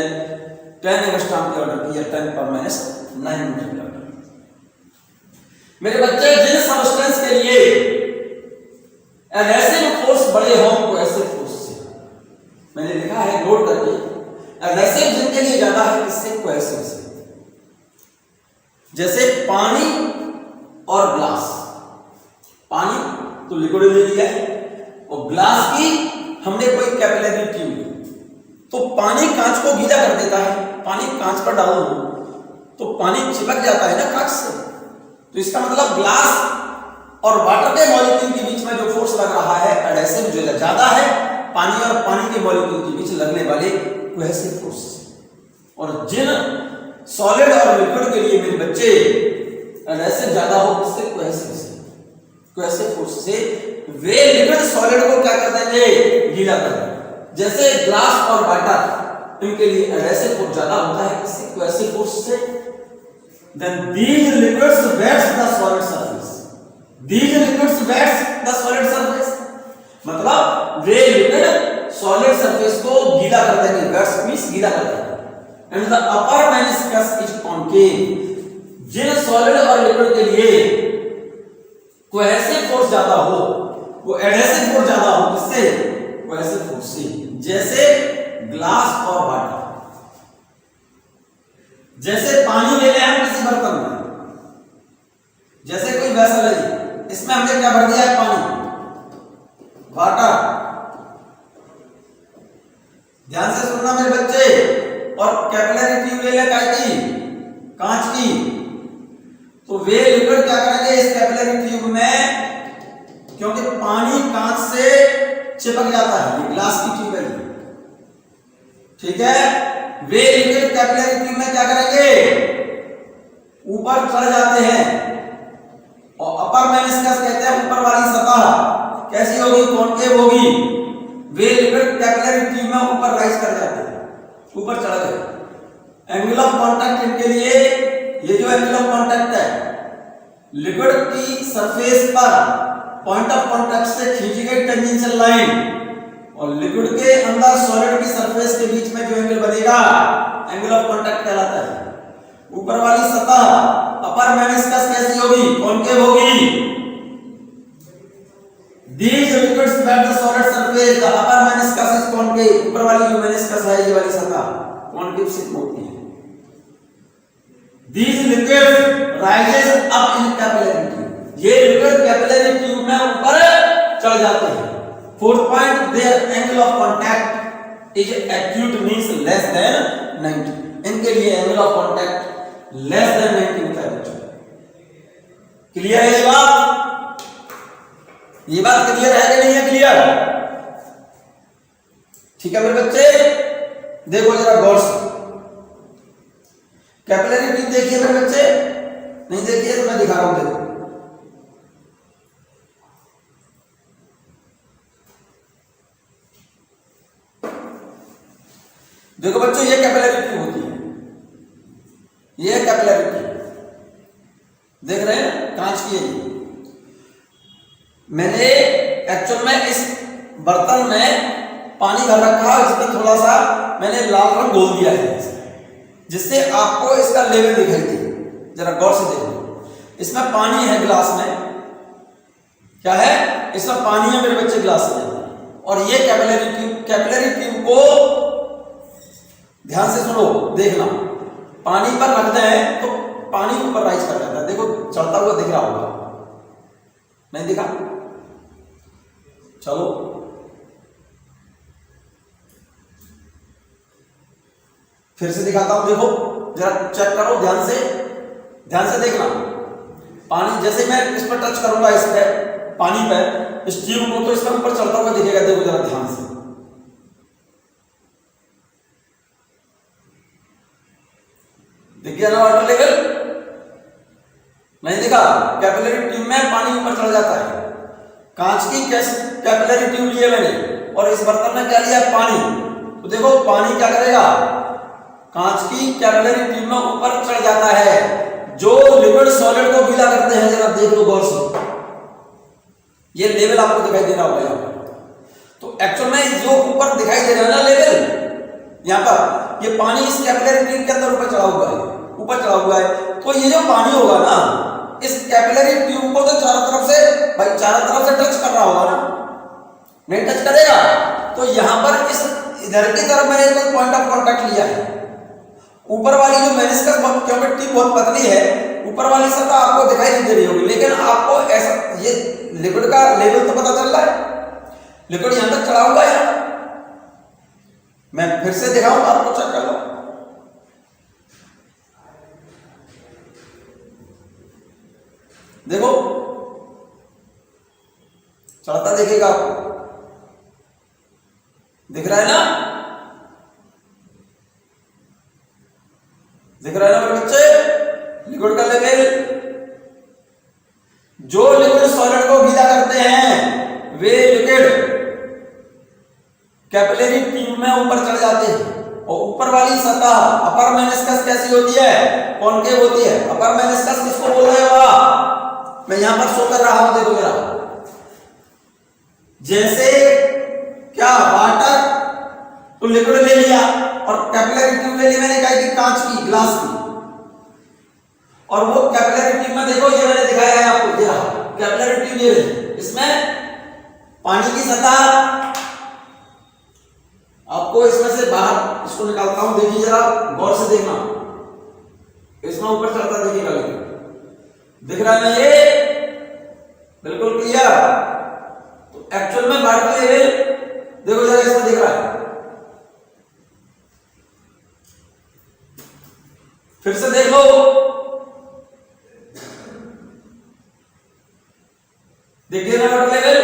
10 एंगस्ट्रॉम के ऑर्डर की या 10⁻⁹ मीटर के ऑर्डर। मेरे बच्चे, जिन सबस्टेंस के लिए एडहेसिव फोर्स बड़े हों कोहेसिव फोर्स से, मैंने लिखा है नोट करके, एडहेसिव जिनके लिए ज्यादा है किससे? कोहेसिव से। जैसे पानी और ग्लास, पानी तो लिक्विड ले लिया है और ग्लास की हमने कोई कैपिलरी ट्यूब ली, तो पानी कांच को गीला कर देता है। पानी कांच पर डालो तो पानी चिपक जाता है ना कांच से, तो इसका मतलब ग्लास और वाटर के मॉलिक्यूल के बीच में जो फोर्स लग रहा है एडहेसिव जो ज्यादा है पानी और पानी के मॉलिक्यूल के बीच लगने वाले कोहेसिव फोर्स। और जिन सॉलिड और लिक्विड के लिए मेरे बच्चे एडहेसिव ज्यादा हो किससे? कोहेसिव से, कोहेसिव फोर्स से, वे लिक्विड सॉलिड को क्या कर देंगे? गीला कर देंगे। जैसे ग्लास और वाटर इनके लिए एडहेसिव फोर्स ज्यादा होता है किससे? कोहेसिव फोर्स से। Then these liquids wets the solid surface. These liquids wets the solid surface. मतलब वे लिक्विड सॉलिड सरफेस को गीला कर देंगे, वेट्स मींस गीला कर देंगे। And the upper meniscus is concave. जिन सॉलिड और लिक्विड के लिए कोहेसिव फोर्स ज्यादा हो वो एडहेसिव फोर्स ज्यादा हो किससे? कोहेसिव फोर्स से। जैसे ग्लास और वाटर, जैसे पानी ले लें हम किसी बर्तन में, जैसे कोई वेसल है, इसमें हमने क्या भर दिया है? पानी, वाटर। ध्यान से सुनना मेरे बच्चे। और कैपिलरी ट्यूब ले लें काय की? कांच की। तो वे लिक्विड क्या करेंगे इस कैपिलरी ट्यूब में, क्योंकि पानी कांच से चिपक जाता है, ये ग्लास की ट्यूब है, ठीक है? वे लिक्विड कैपिलरी ट्यूब में क्या करेंगे? ऊपर चढ़ जाते हैं, और अपर मेनिस्कस कहते हैं ऊपर वाली सतह कैसी होगी? कॉन्केव होगी। वे लिक्विड कैपिलरी ट्यूब में ऊपर राइज कर जाते हैं, ऊपर चढ़ गए। एंगल ऑफ कांटेक्ट इनके लिए, ये जो एंगल ऑफ कांटेक्ट है लिक्विड की सरफेस पर पॉइंट ऑफ कांटेक्ट से खींची गई टेंजेंशियल लाइन और लिक्विड के अंदर सॉलिड की सरफेस के बीच में जो एंगल बनेगा एंगल ऑफ कांटेक्ट कहलाता है। ऊपर वाली सतह अपर मेनिस्कस कैसी होगी? कॉन्केव होगी। These liquids wet the solid surface, the upper meniscus is concave। ऊपर वाली जो मेनिस्कस है ये वाली सतह कॉन्केव से होती है। These liquids rises up in capillary tube। ये लिक्विड कैपिलरी ट्यूब में ऊपर चढ़ जाते हैं। Fourth point, their angle of contact is acute, means less than 90। इनके लिए angle of contact less than 90 होता है बच्चों। क्लियर है ये बात? ये बात क्लियर है कि नहीं है? क्लियर? ठीक है मेरे बच्चे, देखो जरा गौर से। कैपिलरी ट्यूब देखिए मेरे बच्चे, नहीं देखिए तो मैं दिखा रहा हूं। देखो देखो बच्चों, ये कैपिलरी ट्यूब होती है, ये कैपिलरी ट्यूब देख रहे हैं, कांच की है। मैंने एक्चुअल में इस बर्तन में पानी भर रखा है, इसमें थोड़ा सा मैंने लाल रंग घोल दिया है जिससे आपको इसका लेवल दिखाई दे। जरा गौर से देखो, इसमें पानी है ग्लास में, क्या है? इसमें पानी है मेरे बच्चे ग्लास में, और ये कैपिलरी ट्यूब। कैपिलरी ट्यूब को ध्यान से सुनो, देखना, पानी पर रखते हैं तो पानी ऊपर राइज कर जाता है। देखो चढ़ता हुआ दिख रहा होगा, नहीं दिखा? चलो फिर से दिखाता हूं, देखो जरा चेक करो, ध्यान से देखना। पानी जैसे मैं इस पर टच करूंगा, इस पे पानी पे, इस ट्यूब को, तो इसका ऊपर चलता हुआ दिखेगा। देखो जरा ध्यान से, दिख गया ना वाटर लेवल? नहीं दिखा? कैपिलरी ट्यूब में पानी ऊपर चढ़ जाता है। कांच की कैपिलरी ट्यूब लिया मैंने और इस बर्तन में क्या लिया? पानी। तो देखो पानी क्या करेगा? कांच की कैपिलरी ट्यूब में ऊपर चढ़ जाता है। जो लिक्विड सॉलिड को गीला करते हैं, जरा देख लो गौर से, ये लेवल आपको दिखाई दे रहा होगा यहाँ पर। तो एक्चुअल में जो ऊपर दिखाई दे रहा है ना लेवल, यहाँ पर ये पानी इस कैपिलरी ट्यूब के अंदर ऊपर चढ़ा हुआ है, ऊपर चढ़ा हुआ है। तो ये जो पानी होगा ना, इस कैपिलरी ट्यूब को तो चारों तरफ से भाई चारों तरफ से टच कर रहा होगा ना, नहीं टच करेगा? तो यहाँ पर इस इधर की तरफ मैंने एक पॉइंट ऑफ कांटेक्ट लिया है। ऊपर वाली जो मेनिस्कस, क्योंकि ट्यूब बहुत पतली है, ऊपर वाली सतह आपको दिखाई नहीं दे रही होगी, लेकिन आपको ऐसा ये लिक्विड का लेवल तो पता चल रहा है। लिक्विड यहां तक चढ़ा हुआ है। मैं फिर से दिखाऊं, आपको चेक कर लो। देखो चढ़ता दिखेगा आपको, दिख रहा है ना? दिख रहा है ना मेरे बच्चे? लिक्विड का लेवल, जो लिक्विड सॉलिड को गीला करते हैं वे लिक्विड कैपिलरी ट्यूब में ऊपर चढ़ जाते हैं। और ऊपर वाली सतह अपर मेनिस्कस कैसी होती है? कॉनकेव होती है। अपर मेनिस्कस किसको बोल रहे हो आप? मैं यहां पर शो कर रहा हूं, देखो जरा। जैसे क्या वाटर तो लिक्विड ले लिया और कैपिलरी ट्यूब ले ली मैंने, क्या की? कांच की, ग्लास की। और वो कैपिलरी ट्यूब में देखो, ये मैंने दिखाया है आपको, ये कैपिलरी ट्यूब ये है, इसमें पानी की सतह, आपको इसमें से बाहर इसको निकालता हूं, देखिए जरा गौर से देखना, इसमें ऊपर चढ़ता देखिएगा, दिख रहा है ना ये? बिल्कुल क्लियर। तो एक्चुअल में वाटर लेवल देखो जरा, इसमें दिख रहा है। फिर से देख लो, देखिए ना वाटर लेवल?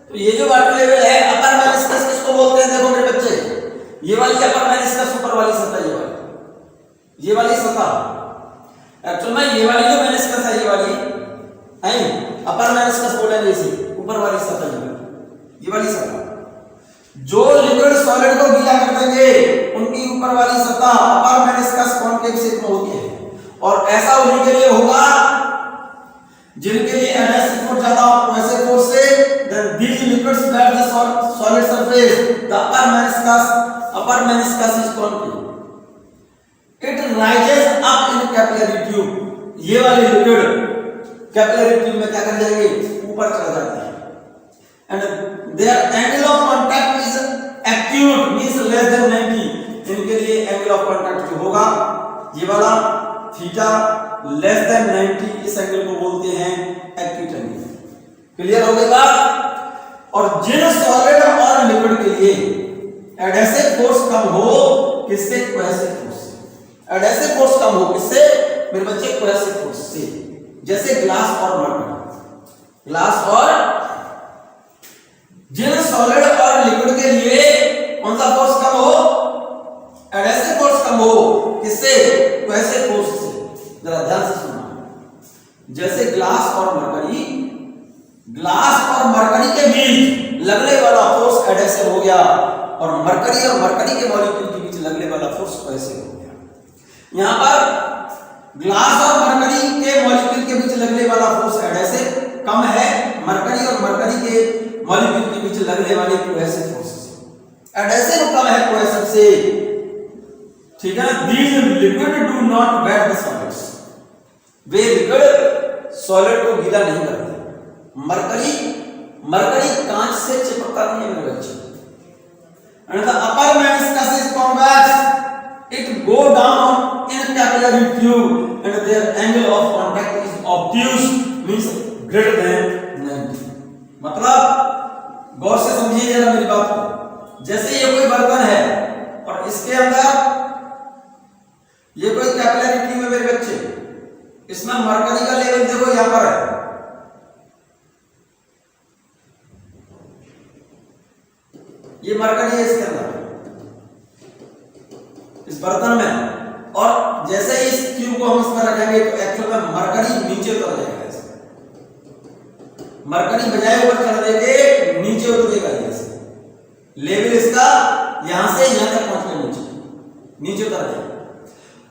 तो ये जो वाटर लेवल है, अपर मेनिस्कस किसको बोलते हैं? देखो मेरे बच्चे, ये वाली अपर मेनिस्कस, ऊपर वाली सतह, ये वाली सतह। एक्चुअल में ये वाली जो मेनिस्कस है, ये वाली है अपर मेनिस्कस बोलेंगे इसे, ऊपर वाली सतह, ये वाली सतह। जो लिक्विड सॉलिड को गीला कर देंगे उनकी ऊपर वाली सतह अपर मेनिस्कस कॉनकेव शेप में होती है। और ऐसा उन्हीं के लिए होगा जिनके लिए एडहेसिव फोर्स ज्यादा हो, वैसे फोर्स से these liquids bear the solid surface, the upper meniscus is concave, it rises up in capillary tube। ये वाले लिक्विड कैपिलरी ट्यूब में क्या कर जाएंगे? ऊपर चढ़ जाते हैं। and their angle of contact is acute, means less than 90। इनके लिए एंगल ऑफ कांटेक्ट जो होगा ये वाला थीटा लेस देन 90, इस एंगल को बोलते हैं एक्यूट एंगल। क्लियर हो गई बात? और जिन सॉलिड और लिक्विड के लिए एडहेसिव फोर्स कम हो, किससे? कोहेसिव फोर्स से। एडहेसिव फोर्स कम हो किससे मेरे बच्चे? कोहेसिव फोर्स से। जैसे ग्लास और मरकरी, ग्लास और जिन सॉलिड और लिक्विड के लिए कौन सा फोर्स कम हो? एडहेसिव फोर्स कम हो, किससे? कोहेसिव फोर्स से। जरा ध्यान से सुनना। जैसे ग्लास और मरकरी, ग्लास और मरकरी के बीच लगने वाला फोर्स एडहेसिव हो गया और मरकरी के मॉलिक्यूल के बीच लगने वाला फोर्स कोहेसिव हो गया। यहां पर ग्लास और मरकरी के मॉलिक्यूल के बीच लगने वाला फोर्स एडहेसिव कम है, मरकरी और मरकरी के मॉलिक्यूल के बीच लगने वाले कोहेसिव फोर्स से। एडहेसिव कम है कोहेसिव से, ठीक है ना? These liquid do not wet the solids, way liquid solid को गीला नहीं करते। मरकरी कांच से चिपकता नहीं है मेरे बच्चे। And the upper meniscus is convex, it go down in capillary tube and their angle of contact is obtuse, means greater than 90। मतलब गौर से समझिए जरा मेरी बात को। जैसे ये कोई बर्तन है और इसके अंदर ये कोई कैपिलरी ट्यूब है मेरे बच्चे, इसमें मरकरी का लेवल देखो यहां पर है, ये मरकरी है इसके अंदर, इस बर्तन में। और जैसे ही इस में रखेंगे तो एक्चुअल में मरकरी नीचे उतर जाएगा। मरकरी बजाय ऊपर चढ़ने के नीचे उतरेगा। जैसे लेवल इसका यहां से यहां तक पहुंच के नीचे उतर जाएगा।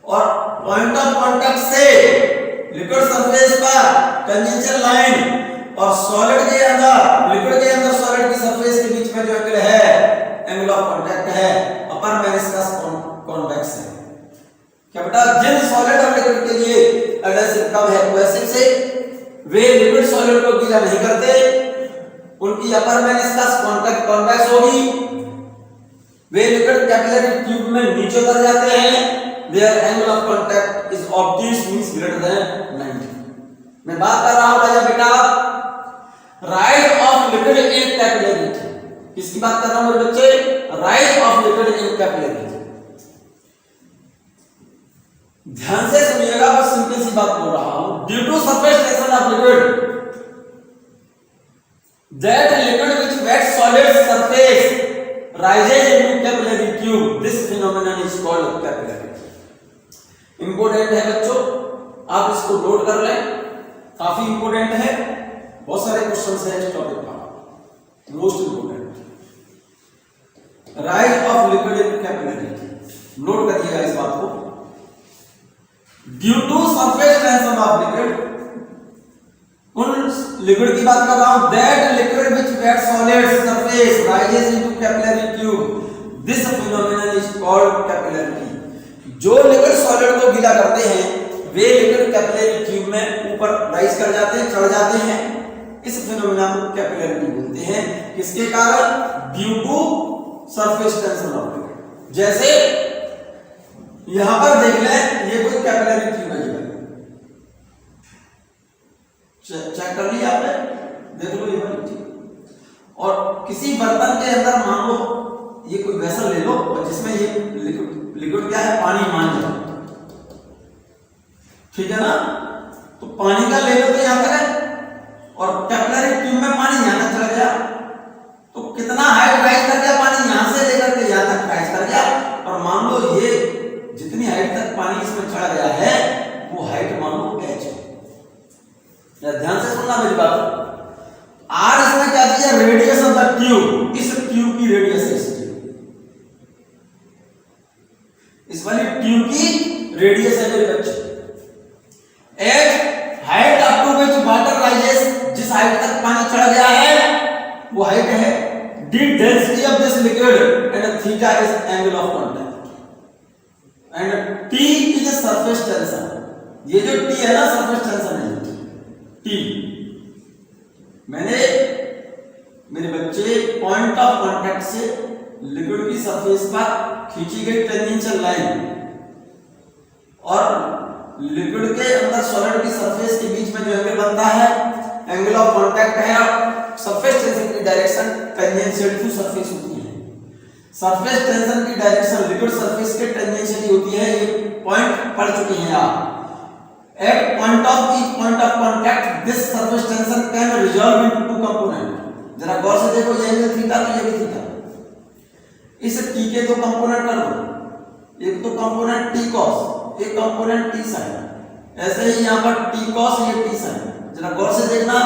और पॉइंट ऑफ कांटेक्ट से लिक्विड सरफेस पर टेंजेंशियल लाइन और सॉलिड के अंदर लिक्विड के अंदर सॉलिड की सरफेस के बीच में जो एंगल है, एंगल ऑफ कांटेक्ट है, अपर मेनिस्कस कॉन्वेक्स है। क्या बेटा, जिन सॉलिड और लिक्विड के लिए एडहेसिव कब है कोहेसिव से, वे लिक्विड सॉलिड को गीला नहीं करते, उनकी अपर मेनिस्कस कांटेक्ट कॉन्वेक्स होगी, वे लिक्विड कैपिलरी ट्यूब में नीचे उतर जाते हैं, their angle of contact is obtuse means greater than 90। मैं बात कर रहा हूं राजा बेटा rise of liquid in capillary. किसकी बात कर रहा हूं मेरे बच्चे? Rise of liquid in capillary. ध्यान से सुनिएगा, बस सिंपल सी बात बोल रहा हूं। Due to surface tension of liquid that liquid which wet solid surface rises into capillary tube, this phenomenon is called capillary। Important है बच्चों, आप इसको नोट कर लें, काफी इंपोर्टेंट है, बहुत सारे क्वेश्चंस हैं इस टॉपिक पर, most important. Rise of liquid in capillary, note करिएगा इस बात को। Due to surface tension of liquid, उन लिक्विड की बात कर रहा हूं, that liquid which wet solid surface rises into capillary tube, this phenomenon is called capillary. जो लिक्विड सॉलिड को गीला करते हैं वे लिक्विड कैपिलरी ट्यूब में ऊपर राइज कर जाते हैं, चढ़ जाते हैं, इस फिनोमेना को कैपिलरी बोलते हैं। किसके कारण? Due to surface tension of liquid. जैसे यहां पर देख लें, ये कोई कैपिलरी ट्यूब है, चेक कर लिया आपने, देख लो ये वाली ट्यूब। और किसी बर्तन के अंदर मान लो ये कोई वेसल ले लो और जिसमें ये लिक्विड क्या है, पानी मान जाओ, ठीक है ना। तो पानी का ले लो तो यहां पर है और कैपिलरी ट्यूब में पानी यहां तक चला गया, तो कितना हाइट राइज कर गया पानी, यहां से लेकर के यहां तक राइज कर गया। और मान लो ये जितनी हाइट तक पानी इसमें चढ़ा गया है वो हाइट मान लो h है। ध्यान से सुनना मेरी बात। आर इसमें क्या दिया, रेडियस ऑफ द ट्यूब, इस ट्यूब की रेडियस है, इस वाली ट्यूब की रेडियस है मेरे बच्चे। H height up to which water rises, जिस हाइट तक पानी चढ़ गया है वो हाइट है। D density of this liquid and theta is angle of contact and T is surface tension. ये जो टी है ना, सरफेस टेंशन है टी। मैंने मेरे बच्चे पॉइंट ऑफ कांटेक्ट से लिक्विड की सरफेस पर खींची गई टेंजेंशियल लाइन और लिक्विड के अंदर सॉलिड की सरफेस के बीच में जो एंगल बनता है, एंगल ऑफ कांटेक्ट है, सरफेस टेंशन की डायरेक्शन टेंजेंशियल टू सरफेस होती है। सरफेस टेंशन की डायरेक्शन लिक्विड सरफेस के टेंजेंशियली होती है। ये पॉइंट पढ़ चुके हैं आप। At point of each point of contact, this surface tension can resolve into two component। जरा गौर से देखो, ये एंगल थीटा तो ये भी थीटा। इस टी के दो कंपोनेंट कर दो, एक तो कंपोनेंट टी कॉस, एक कंपोनेंट टी साइन। ऐसे ही यहाँ पर टी कॉस, ये टी साइन। जरा गौर से देखना,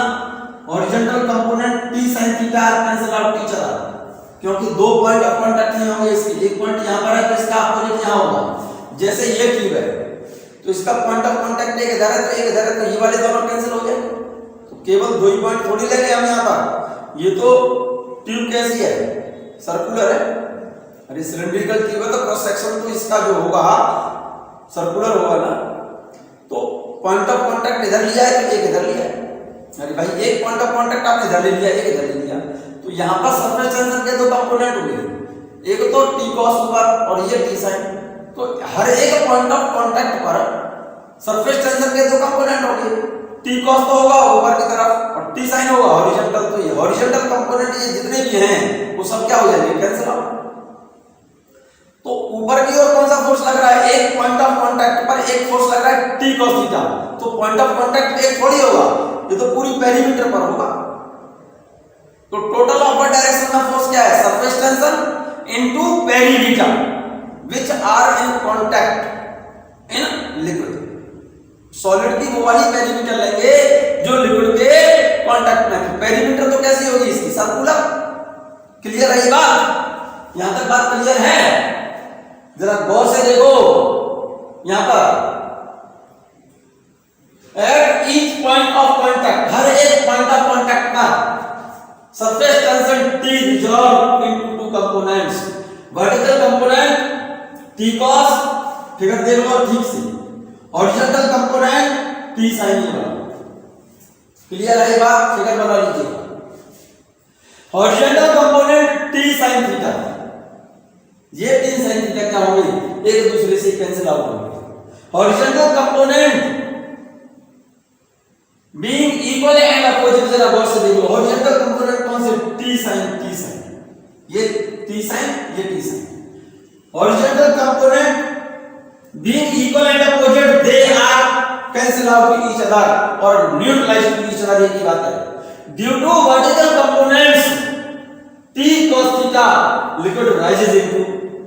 horizontal component T sine theta cancel out T चला, क्योंकि दो पॉइंट ऑफ कांटेक्ट नहीं होंगे इसके। एक पॉइंट यहाँ पर है तो इसका अपोजिट यहाँ होगा। जैसे ये ट्यूब है तो इसका पॉइंट ऑफ कांटेक्ट एक इधर है तो एक इधर है, तो ये वाले दोनों कैंसिल हो जाएंगे। तो केवल दो ही पॉइंट थोड़ी लेंगे हम यहाँ पर। ये तो ट्यूब कैसी है, सर्कुलर है, अरे सिलेंड्रिकल ट्यूब है तो क्रॉस सेक्शन तो इसका जो होगा सर्कुलर होगा ना। तो पॉइंट ऑफ कांटेक्ट इधर लिया है तो एक इधर लिया है। अरे भाई, एक पॉइंट ऑफ कांटेक्ट आपने इधर ले लिया, एक इधर ले लिया, तो यहाँ पर सरफेस टेंशन के दो कंपोनेंट होंगे, एक तो टी कॉस ऊपर और ये टी साइन। तो हर एक पॉइंट ऑफ कांटेक्ट पर सरफेस टेंशन के दो कंपोनेंट होंगे, टी कॉस तो होगा ऊपर की तरफ और टी साइन होगा हॉरिजॉन्टल। तो ये हॉरिजॉन्टल कंपोनेंट ये जितने भी हैं वो सब क्या हो जाएंगे, कैंसिल आउट। तो ऊपर की ओर कौन सा फोर्स लग रहा है, एक पॉइंट ऑफ कांटेक्ट पर एक फोर्स लग रहा है टी कॉस थीटा। तो पॉइंट ऑफ कांटेक्ट एक थोड़ी होगा, ये तो पूरी पेरीमीटर पर होगा। तो टोटल अपवर्ड डायरेक्शन का फोर्स क्या है, surface tension into perimeter which are in contact in liquid। Solid की वो वाली पेरीमीटर लेंगे जो लिक्विड के कांटेक्ट में है। पेरीमीटर तो कैसी होगी इसकी, सर्कुलर। क्लियर है ये बात? यहां तक बात क्लियर है? जरा गौर से देखो यहां पर, at each point of contact, हर एक पॉइंट ऑफ कांटेक्ट पर surface tension T resolve into two components. Vertical component T cos, figure देख लो ठीक से, हॉरिजॉन्टल कंपोनेंट T sin ये वाला। क्लियर है ये बात? फिगर बना लीजिए। Horizontal component T sin theta, ये T sin थीटा क्या होंगे, एक दूसरे से कैंसिल आउट होंगे। Horizontal component being equal and opposite, जरा गौर से देखो हॉरिजॉन्टल कंपोनेंट कौन से, T sin, ये T sin, ये T sin। Horizontal component being equal and opposite, they are cancel out to each other और न्यूट्रलाइज टू ईच अदर, ये बात है। Due to vertical components T cos theta, liquid rises into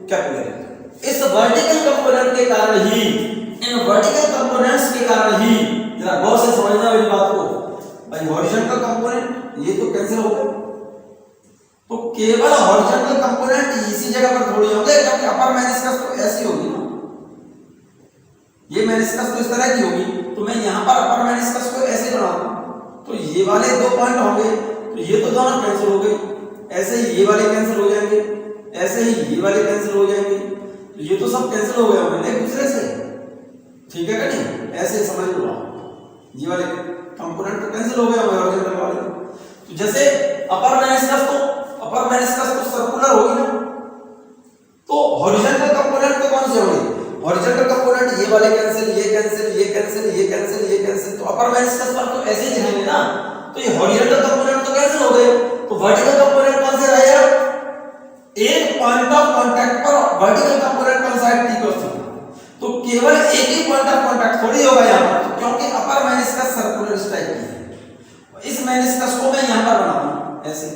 capillary. इस vertical component के कारण ही, in vertical components के कारण ही, जरा गौर से समझना मेरी बात को भाई, हॉरिजॉन्टल कंपोनेंट ये तो कैंसिल हो गए, तो केवल हॉरिजॉन्टल कंपोनेंट इसी जगह पर थोड़ी होंगे, क्योंकि अपर मेनिस्कस तो ऐसी होगी ना, ये मेनिस्कस तो इस तरह की होगी, तो मैं यहां पर अपर मेनिस्कस को ऐसे बनाऊंगा, तो ये वाले दो पॉइंट होंगे, तो ये तो दोनों कैंसिल हो गए, ऐसे ही ये वाले कैंसिल हो जाएंगे, ऐसे ही ये वाले कैंसिल हो जाएंगे, तो ये तो सब कैंसिल हो गए होंगे एक दूसरे से। ठीक है क्या नहीं? ऐसे समझ लो, ये वाले कंपोनेंट तो कैंसिल हो गए होंगे हॉरिजॉन्टल वाले। तो जैसे अपर मेनिस्कस तो सर्कुलर होगी ना, तो हॉरिजॉन्टल कंपोनेंट तो कौन से होंगे, हॉरिजॉन्टल कंपोनेंट ये वाले कैंसिल, ये कैंसिल, ये कैंसिल, ये कैंसिल, ये कैंसिल, तो अपर मेनिस्कस पर तो ऐसे ही दिखाएंगे ना, तो ये हॉरिजॉन्टल कंपोनेंट तो कैंसिल हो गए, तो वर्टिकल कंपोनेंट कौन से रहेगा, एक पॉइंट ऑफ कांटेक्ट पर वर्टिकल कंपोनेंट कौन सा है, T cos थीटा, तो केवल एक ही पॉइंट ऑफ कांटेक्ट थोड़ी होगा यहां पर, क्योंकि अपर मेनिस्कस सर्कुलर इस टाइप की है। इस मेनिस्कस को मैं यहां पर बनाऊंगा ऐसे,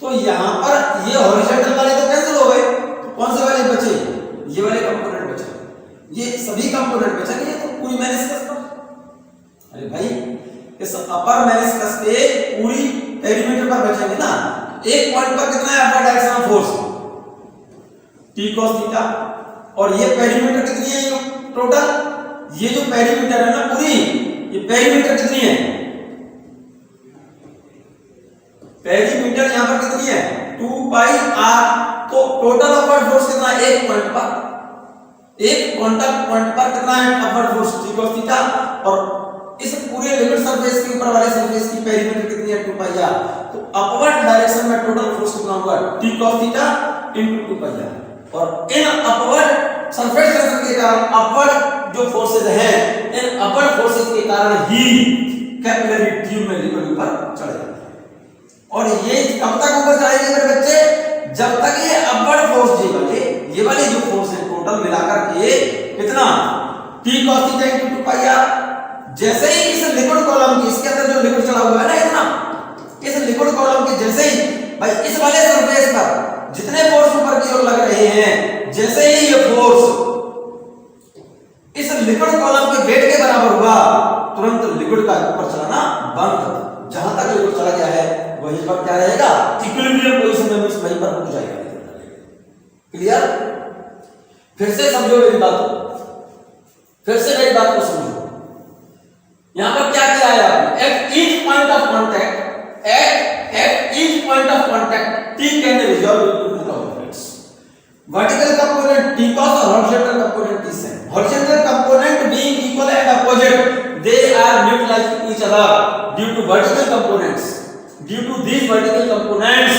तो यहां पर ये हॉरिजॉन्टल वाले तो कैंसिल हो गए, तो कौन से वाले बचे, ये वाले कंपोनेंट बचे, ये सभी कंपोनेंट बचे, ये तो पूरी मेनिस्कस पर। अरे भाई इस अपर मेनिस्कस पे पूरी पेरीमीटर पर बचेंगे ना, एक पॉइंट पर कितना है upward direction of force T cos theta, और ये पेरीमीटर कितनी है टोटल, ये जो पेरीमीटर है ना पूरी, ये पेरीमीटर कितनी है, पेरीमीटर यहां पर कितनी है 2 पाई r, तो टोटल अपवर्ड फोर्स कितना है, एक पॉइंट पर, एक कांटेक्ट पॉइंट पर कितना है upward force T cos theta, और इस पूरे लिक्विड सरफेस के ऊपर वाले सरफेस की पेरीमीटर कितनी है 2 पाई r, तो अपवर्ड डायरेक्शन में टोटल फोर्स कितना होगा T cos theta into 2 pi r, और इन अपवर्ड सरफेस टेंशन के कारण अपवर्ड जो फोर्सेज हैं, इन अपवर्ड फोर्सेज के कारण ही कैपिलरी ट्यूब में लिक्विड ऊपर चढ़ जाता है। और ये कब तक ऊपर चढ़ेगी मेरे बच्चे, जब तक ये अपवर्ड फोर्स ये वाले जो फोर्स है टोटल मिलाकर के कितना T cos theta into 2 pi r, जैसे ही इस लिक्विड कॉलम की, इसके अंदर जो लिक्विड चढ़ा हुआ है ना इतना, इस लिक्विड कॉलम के जैसे ही भाई इस वाले सरफेस पर जितने फोर्स ऊपर की ओर लग रहे हैं, जैसे ही ये फोर्स इस लिक्विड कॉलम के वेट के बराबर हुआ, तुरंत लिक्विड का ऊपर चलाना बंद, जहां तक लिक्विड चला गया है वहीं पर क्या रहेगा, इक्विलिब्रियम पोजीशन में वहीं पर रुक जाएगा। क्लियर? फिर से समझो मेरी बात को, फिर से मेरी बात को समझो। यहां पर क्या किया है आपने, eight each point of contact, eight each point of contact T can resolve into two components, vertical component T cos और horizontal component T sin. Horizontal component being equal and opposite, they are neutralized to each other due to vertical components. Due to these vertical components,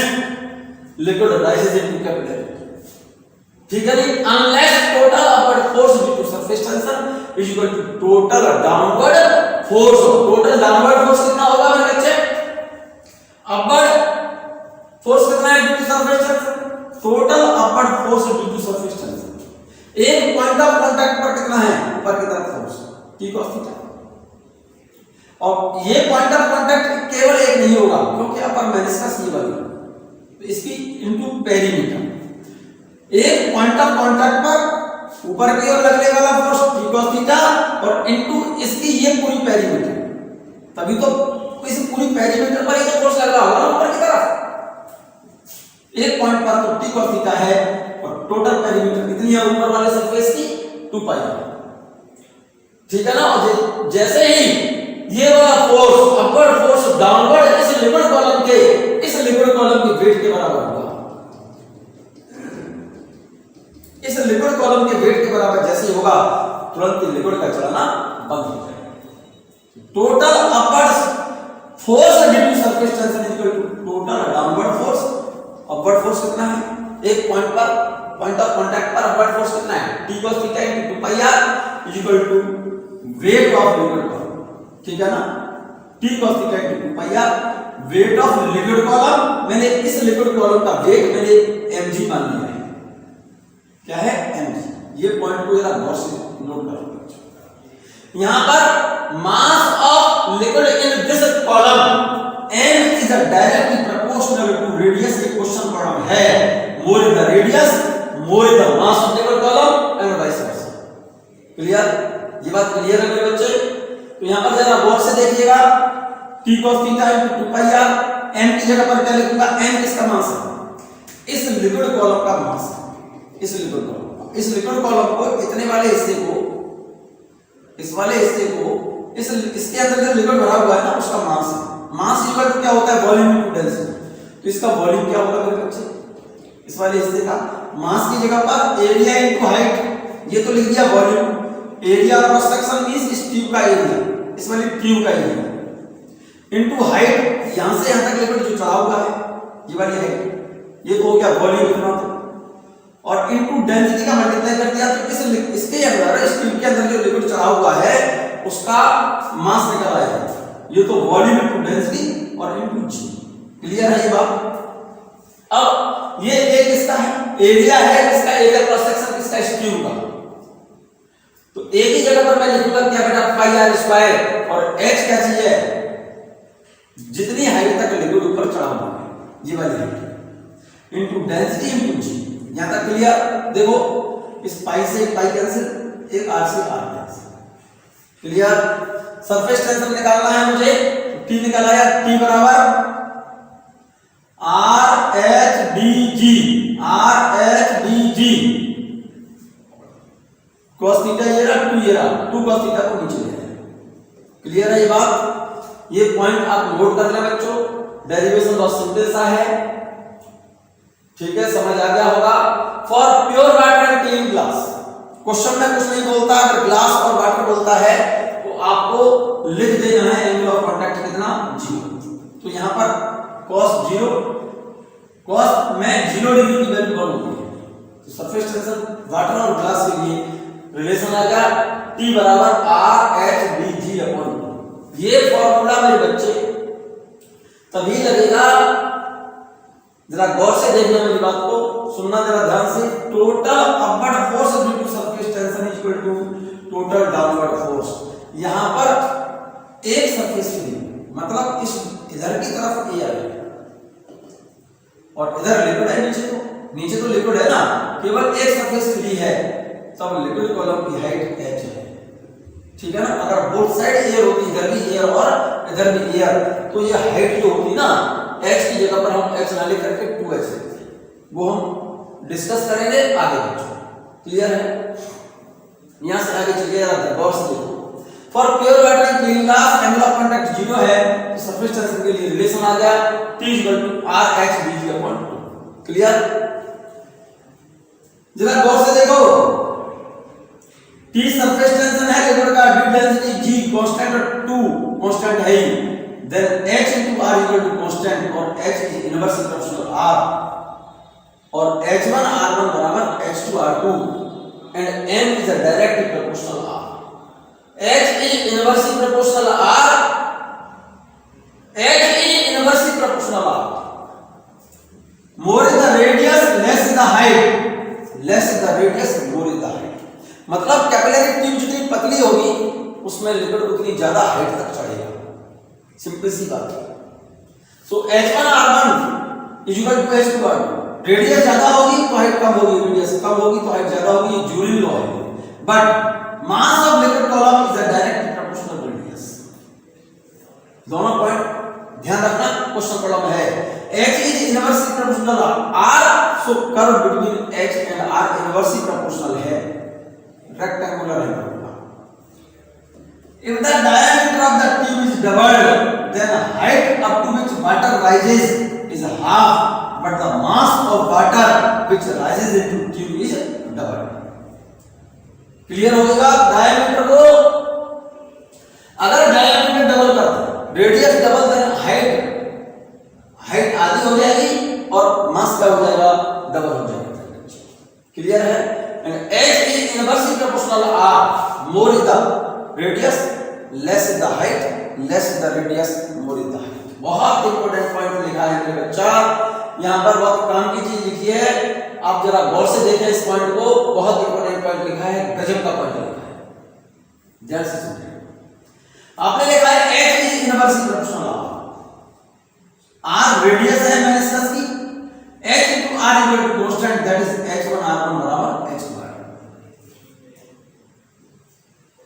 liquid rises into capillary. ठीक है नहीं? Unless total upward force due to surface tension is equal to total downward force. Total downward force कितना होगा मेरे बच्चे? upward force कितना है due to surface tension, total upward force due to surface tension. एक पॉइंट ऑफ कांटेक्ट पर कितना है ऊपर की तरफ फोर्स T cos थीटा, और ये पॉइंट ऑफ कांटेक्ट केवल एक नहीं होगा क्योंकि अपर मेनिस्कस ये वाली, तो इसकी इनटू पेरीमीटर, एक पॉइंट ऑफ कांटेक्ट पर ऊपर की ओर लगने वाला फोर्स t cos थीटा और इनटू इसकी ये पूरी पेरीमीटर, तभी तो इस पूरी पेरीमीटर पर ये तो फोर्स लग रहा होगा ना ऊपर की तरफ। एक पॉइंट पर तो t cos थीटा है और टोटल पेरीमीटर कितनी है ऊपर वाले सरफेस की 2 पाई, ठीक है ना। और जैसे ही ये वाला फोर्स अपवर्ड फोर्स डाउनवर्ड इस लिक्विड कॉलम के वेट के बराबर होगा, इस लिक्विड कॉलम के वेट के बराबर जैसे होगा तुरंत ही लिक्विड का चलना बंद हो जाएगा। Total upward force due to surface tension equal to total downward force. Upward force कितना है, एक पॉइंट पर पॉइंट ऑफ कांटेक्ट पर अपवर्ड फोर्स कितना है, t cos theta into 2 pi r equal to weight of liquid column, ठीक है ना। t cos theta into 2 pi r weight of liquid column, मैंने इस लिक्विड कॉलम का वेट मैंने mg मान लिया है, क्या है mg। ये पॉइंट को जरा गौर से नोट करो। यहां पर mass of liquid in this column m is directly proportional to radius. ये क्वेश्चन प्रॉब्लम है, more is the radius more is the mass of liquid column and vice versa. Clear, ये बात क्लियर है मेरे बच्चे। तो यहां पर जरा गौर से देखिएगा, t cos theta into 2 pi r, m की जगह पर क्या लिखूंगा, m किसका मास है, इस लिक्विड कॉलम का मास है, इस लिक्विड कॉलम को इतने वाले हिस्से को, इस वाले हिस्से को, इसके अंदर जो लिक्विड भरा हुआ है ना उसका मास है। मास इक्वल टू क्या होता है, वॉल्यूम इनटू डेंसिटी। तो इसका वॉल्यूम क्या होगा मेरे बच्चे, इस वाले हिस्से का मास की जगह पर एरिया इनटू हाइट, ये तो लिख दिया volume. Area cross section means इस ट्यूब का एरिया, इस वाली ट्यूब का एरिया इनटू हाइट, यहां से यहां तक लिक्विड जो चढ़ा हुआ है ये वाली हाइट, ये तो हो गया वॉल्यूम इतना, और इनटू डेंसिटी का मल्टीप्लाई कर दिया तो इसके अंदर, इस ट्यूब के अंदर जो लिक्विड चढ़ा हुआ है उसका मास निकल आएगा। ये तो वॉल्यूम इनटू डेंसिटी और इनटू जी। क्लियर है ये बात। अब ये ए किसका है, एरिया है, किसका एरिया क्रॉस सेक्शन किसका, इस ट्यूब का। तो ए की जगह पर मैं लिखूंगा क्या बेटा, पाई आर स्क्वायर, और एच क्या चीज है, जितनी हाइट तक लिक्विड ऊपर चढ़ा हुआ है ये वाली height, into density into G. यहां तक क्लियर। देखो इस पाई से पाई कैंसिल, एक आर से R cancel. Clear. Surface tension निकालना है मुझे, टी निकाला है, टी बराबर R H D G, R H D G cos theta ये रहा, 2 ये रहा, 2 cos थीटा को नीचे ले आए। क्लियर है ये बात। ये पॉइंट आप नोट कर लें बच्चों, डेरिवेशन बहुत सिंपल सा है, ठीक है, समझ आ गया होगा। For pure water and clean glass, question में कुछ नहीं बोलता, अगर ग्लास और वाटर बोलता है तो आपको लिख देना है एंगल ऑफ कांटेक्ट कितना, 0। तो यहां पर cos 0, cos में 0 डिग्री की वैल्यू कौन होती है, तो सरफेस टेंशन वाटर और ग्लास के लिए रिलेशन आ गया T बराबर R H D G upon. ये फॉर्मूला मेरे बच्चे तभी लगेगा, जरा गौर से देखना मेरी बात को, सुनना जरा ध्यान से। Total upward force due to surface tension equal to total downward force. यहां पर एक सरफेस फ्री, मतलब इस इधर की तरफ ए आ गया और इधर लिक्विड है, नीचे तो लिक्विड है ना, केवल एक सरफेस फ्री है, तब लिक्विड कॉलम की हाइट h है, ठीक है ना। अगर बोथ साइड एयर होती, इधर भी एयर और इधर भी एयर, तो ये हाइट जो होती ना, h की जगह पर हम h ना लिख करके 2h लिखते हैं, वो हम डिस्कस करेंगे आगे बच्चों। क्लियर है। यहां से आगे चलिए जरा गौर से देखो। For pure water and clean glass angle of contact 0 है, तो सरफेस टेंशन के लिए रिलेशन आ गया T r h dg upon 2। Clear. जरा गौर से देखो, T सरफेस टेंशन है लिक्विड का, ड्यू डेंसिटी G कांस्टेंट और 2 कांस्टेंट है, then H into R equal to constant और H is inversely proportional R और H1 R1 बराबर H2 R2 and M is a directly proportional R। H is inversely proportional R, H is inversely proportional R। More is the radius, less is the height, less is the radius, more is the height। मतलब capillary tube जितनी पतली होगी उसमें liquid उतनी ज्यादा height तक चढ़ेगा, simple सी बात है। So H1 R1 is equal to H2 R2, radius ज्यादा होगी तो हाइट कम होगी, रेडियस कम होगी तो हाइट ज्यादा होगी, जूलिन लॉ है। But mass of liquid column is a direct proportional to radius. दोनों पॉइंट ध्यान रखना, क्वेश्चन प्रॉब्लम है। H is inversely proportional R, so curve between H and R inversely proportional है, rectangular है। If the diameter of the tube is doubled, then height up to which water rises is half, but the mass of water which rises into tube is doubled. Clear हो गया? Diameter को अगर diameter double कर दे, radius double, then height आधी हो जाएगी और मास क्या हो जाएगा? डबल हो जाएगा। क्लियर है? H is inversely proportional R, more is the radius, less is the height, less is the radius, more is the height। बहुत इंपॉर्टेंट पॉइंट लिखा है मेरे बच्चा, यहाँ पर बहुत काम की चीज लिखी है, आप जरा गौर से देखें इस पॉइंट को, बहुत इंपॉर्टेंट पॉइंट लिखा है, गजब का पॉइंट लिखा है, ध्यान से सुनिए। आपने लिखा है H is inversely proportional R, radius है मेनिस्कस की, H into R equal to constant, that is H1 R1 बराबर H square.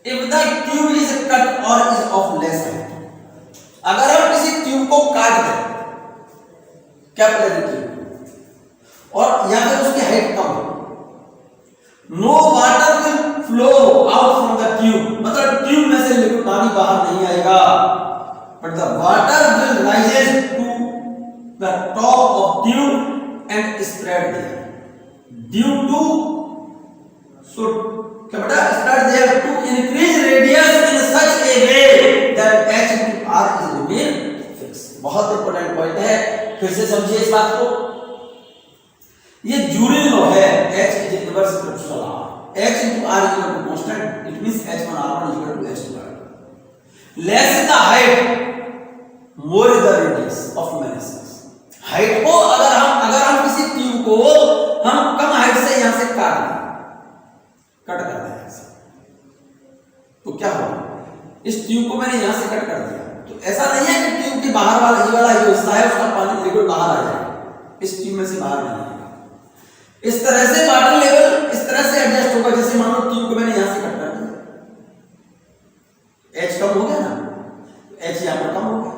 If the tube is cut or is of less height, अगर हम किसी ट्यूब को काट दें, कैपिलरी ट्यूब, और या फिर उसकी हाइट कम हो, no water will flow out from the tube, मतलब ट्यूब में से लिक्विड पानी बाहर नहीं आएगा, but the water will rises to the top of tube and spread there due to, so क्या बेटा, spread there to increase radius in such a way that H into R is remain fixed। बहुत important point है, फिर से समझिए इस बात को। ये जूलिन लॉ है, H is inversely proportional R, H into R equal to constant, it means H1 R1 equal to H square। less is the height, more is the radius of meniscus। Height को अगर हम किसी tube को हम कम height से यहां से cut कर दें तो क्या होगा? इस ट्यूब को मैंने यहां से कट कर दिया, तो ऐसा नहीं है कि ट्यूब के बाहर वाला ये वाला जो हिस्सा है उसका पानी लिक्विड बाहर आ जाएगा, इस ट्यूब में से बाहर नहीं आएगा। इस तरह से वाटर लेवल इस तरह से एडजस्ट होगा, जैसे मान लो ट्यूब को मैंने यहां से कट कर दिया, H कम हो गया ना, H यहां पर कम हो गया,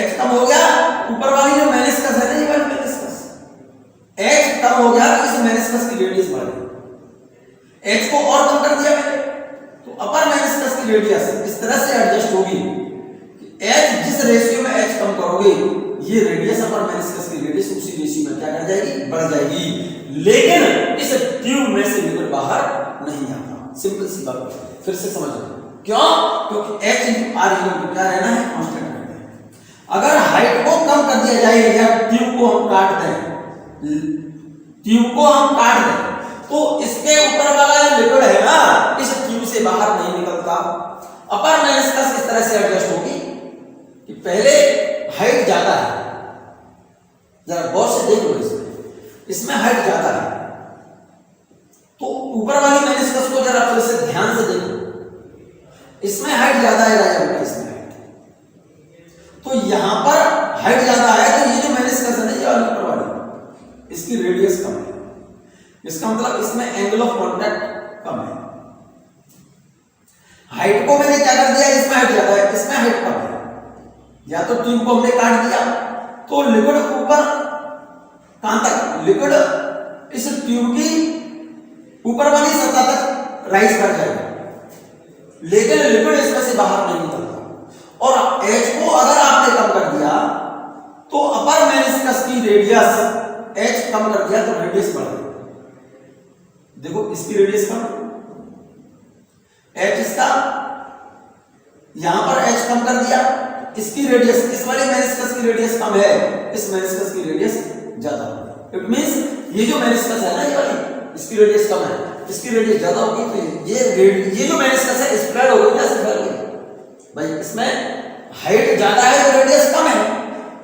H कम हो गया, ऊपर वाली जो मेनिस्कस है ना, ये वाली मेनिस्कस, H कम हो गया तो इस मेनिस्कस की रेडियस बढ़ गई, H को और कम कर दिया मैंने, तो अपर मेनिस्कस की रेडियस इस तरह से एडजस्ट होगी कि H जिस रेशियो में H कम करोगे, ये रेडियस अपर मेनिस्कस की रेडियस उसी रेशियो में क्या कर जाएगी? बढ़ जाएगी। लेकिन इस ट्यूब में से लिक्विड बाहर नहीं आता। सिंपल सी बात, फिर से समझ लो क्यों? क्योंकि H into R equal to क्या रहना है? कांस्टेंट रहना है। अगर हाइट को कम कर दिया जाए या ट्यूब को हम काट दें, तो इसके ऊपर वाला जो लिक्विड है ना, इस ट्यूब से बाहर नहीं निकलता। अपर मेनिस्कस इस तरह से एडजस्ट होगी कि पहले हाइट ज्यादा है, जरा गौर से देख लो, इसमें हाइट ज्यादा है, तो ऊपर वाली मेनिस्कस को जरा फिर से ध्यान से देखो, इसमें हाइट ज्यादा है राजा बेटा, इसमें तो यहां पर हाइट ज्यादा है, तो ये जो मेनिस्कस है ना, ये वाली ऊपर वाली, इसकी रेडियस कम है, इसका मतलब इसमें एंगल ऑफ कांटेक्ट कम है। हाइट को मैंने क्या कर दिया? इसमें हाइट ज्यादा है, इसमें हाइट कम है, या तो ट्यूब को हमने काट दिया तो लिक्विड ऊपर कहां तक? लिक्विड इस ट्यूब की ऊपर वाली सतह तक राइज कर जाएगा, लेकिन लिक्विड इसमें से बाहर नहीं निकलता। और H को अगर आपने कम कर दिया तो अपर मेनिस्कस की रेडियस, H कम कर दिया तो रेडियस बढ़ गई। देखो इसकी रेडियस कम, H इसका यहां पर H कम कर दिया, इसकी रेडियस, इस वाले मेनिस्कस की रेडियस कम है, इस मेनिस्कस की रेडियस ज्यादा है। इट मींस ये जो मेनिस्कस है ना, ये वाली, इसकी रेडियस कम है, इसकी रेडियस ज्यादा होगी, तो ये जो मेनिस्कस है स्प्रेड हो गई, ऐसे फैल गई। भाई इसमें हाइट ज्यादा है तो रेडियस कम है,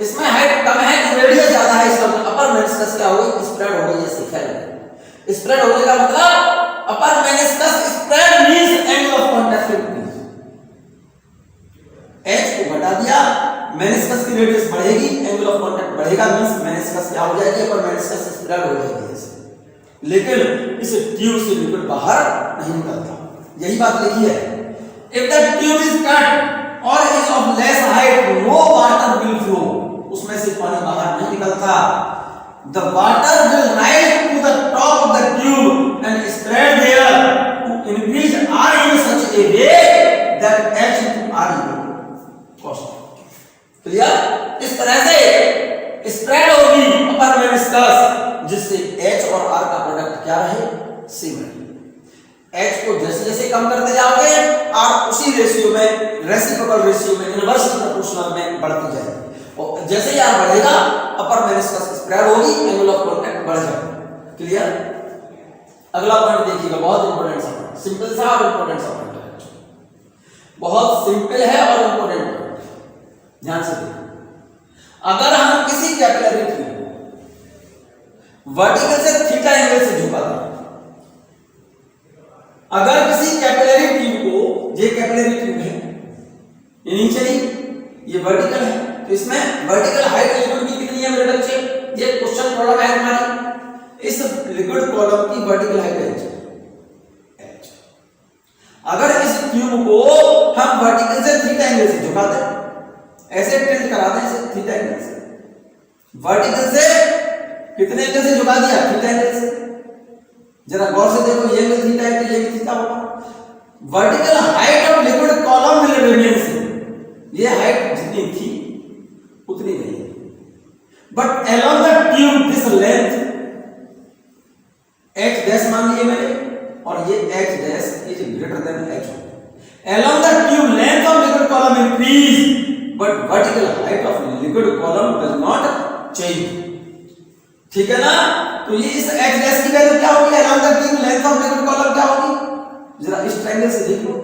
इसमें हाइट कम है तो रेडियस ज्यादा है, इसका अपर मेनिस्कस क्या हो गई? स्प्रेड हो गई, ऐसे फैल गई। स्प्रेड होने का मतलब upper meniscus spread means angle of contact increase. H को घटा दिया, मेनिस्कस की रेडियस बढ़ेगी, एंगल ऑफ कांटेक्ट बढ़ेगा, मींस मेनिस्कस क्या हो जाएगी, पर मेनिस्कस स्प्रेड हो जाएगी जैसे। लेकिन इस ट्यूब से लिक्विड बाहर नहीं निकलता, यही बात लिखी है। If the tube is cut और is of less height, no water will flow, उसमें से पानी बाहर नहीं निकलता। The water will rise to the top of the tube and spread there to increase R in such a way that H into R equal constant. Clear? इस तरह से spread होगी अपर मेनिस्कस, जिससे H और R का product क्या रहे, same रहे। H को जैसे जैसे कम करते जाओगे, R उसी रेशियो में, रेसिप्रोकल रेशियो में, इनवर्स प्रोपोर्शनल में बढ़ती जाएगी। और जैसे ही R बढ़ेगा अपर मेनिस्कस स्प्रेड होगी, एंगल ऑफ कांटेक्ट बढ़ जाएगा। क्लियर? अगला पॉइंट देखिएगा, बहुत इंपॉर्टेंट सा, सिंपल सा और इंपॉर्टेंट सा पॉइंट है, बहुत सिंपल है और इंपॉर्टेंट पॉइंट, ध्यान से देखिए। अगर हम किसी कैपिलरी ट्यूब को वर्टिकल से थीटा एंगल से झुका दें, अगर किसी कैपिलरी ट्यूब को, ये कैपिलरी ट्यूब है, इनिशियली ये वर्टिकल है, तो इसमें वर्टिकल हाइट लिक्विड की कितनी है मेरे बच्चे, ये क्वेश्चन प्रॉब्लम है हमारी। इस लिक्विड कॉलम की वर्टिकल हाइट h। अगर इस ट्यूब को हम वर्टिकल से थीटा एंगल से झुका दें, ऐसे टिल्ट करा दें इसे थीटा एंगल से, वर्टिकल से कितने एंगल से झुका दिया, थीटा एंगल से। जरा गौर से देखो, ये एंगल थीटा है तो ये भी थीटा होगा। Vertical height of liquid column will remain same, ये हाइट जितनी थी उतनी नहीं है, but along the tube this length h dash मान लिया मैंने, और ये h dash is greater than h। along the tube length of liquid column increase but vertical height of liquid column does not change। ठीक है ना? तो ये इस h dash की वैल्यू क्या होगी, along the tube length of liquid column क्या होगी, जरा इस ट्रायंगल से देख लो,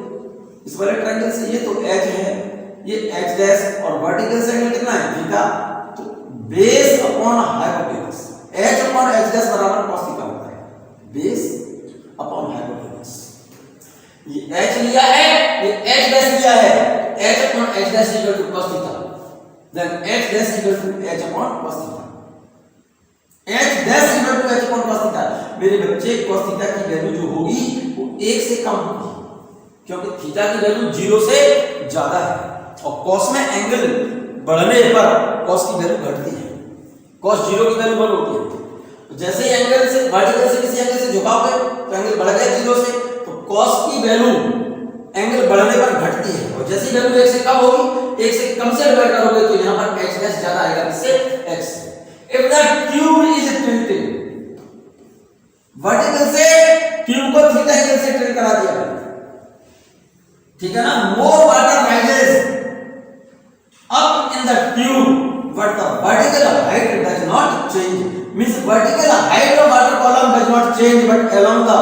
इस वाले ट्रायंगल से, ये तो h है, ये h डैश, और वर्टिकल से एंगल कितना है, थीटा। तो base upon hypotenuse, h upon h dash बराबर cos थीटा होता है, बेस अपॉन हाइपोटेनस। ये h लिया है, ये h डैश लिया है, h upon h dash equal to cos theta, then h dash equal to h upon cos theta, h dash equal to h upon cos theta. मेरे बच्चे cos theta की value जो होगी वो 1 से कम होगी, क्योंकि थीटा की वैल्यू 0 से ज्यादा है, और cos में एंगल बढ़ने पर cos की वैल्यू घटती है, cos 0 की वैल्यू 1 होती है। तो जैसे ही एंगल से वर्टिकल से किसी एंगल से झुकाओगे तो एंगल बढ़ गया 0 से, तो cos की वैल्यू एंगल बढ़ने पर घटती है, और जैसी वैल्यू 1 से कम होगी, 1 से कम से डिवाइड करोगे तो यहां पर h डैश ज्यादा आएगा, इससे x। If the tube is tilted, vertical से ट्यूब को थीटा एंगल से टिल्ट करा दिया, ठीक है ना, more water rises up in the tube but the vertical height does not change, means vertical height of water column does not change, but along the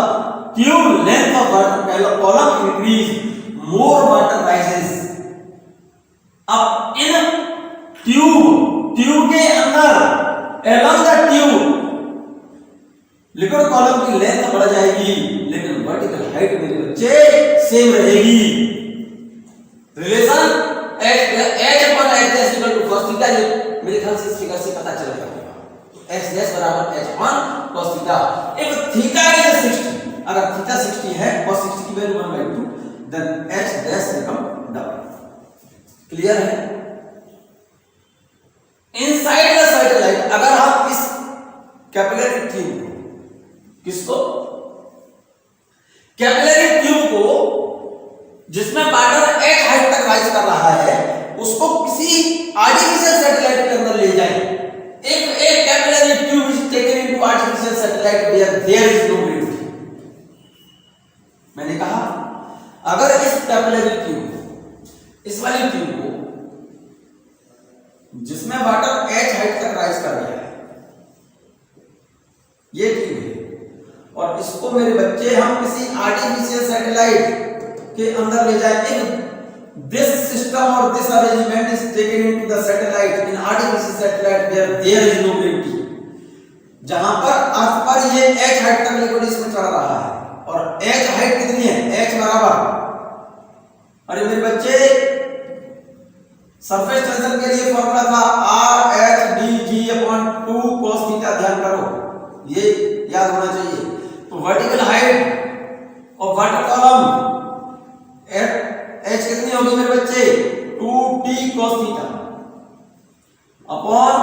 tube length of water column increase, more water rises up in tube के अंदर along the tube liquid column की length बढ़ जाएगी, लेकिन vertical height मेरे बच्चे same रहेगी। Relation h upon h dash equal to cos theta, मेरे ख्याल से इस फिगर से पता चल जाएगा, h डैश बराबर h upon cos theta. If theta is 60, अगर थीटा 60 है, cos 60 की value 1/2, then h dash become double. Clear है? इनसाइड द सैटेलाइट, अगर हम इस कैपिलरी ट्यूब किसको, कैपिलरी ट्यूब को जिसमें वाटर h हाइट तक राइज कर रहा है, उसको किसी आर्टिफिशियल सैटेलाइट के अंदर ले जाए। एक capillary tube is taken into artificial satellite where there is no gravity. मैंने कहा अगर इस कैपिलरी ट्यूब, इस वाली ट्यूब को जिसमें वाटर h हाइट तक राइज कर रहा है, ये ट्यूब है, और इसको मेरे बच्चे हम किसी आर्टिफिशियल सैटेलाइट के अंदर ले जाए, this system or this arrangement is taken into the satellite in artificial satellite where there is no gravity, जहां पर अर्थ पर ये h हाइट तक लिक्विड इसमें चढ़ रहा है, और h हाइट कितनी है, h बराबर, अरे मेरे बच्चे सरफेस टेंशन के लिए फॉर्मूला था R H D G upon 2 cos theta. ध्यान करो, ये याद होना चाहिए। तो vertical height of water column H कितनी होगी मेरे बच्चे? 2t cos theta upon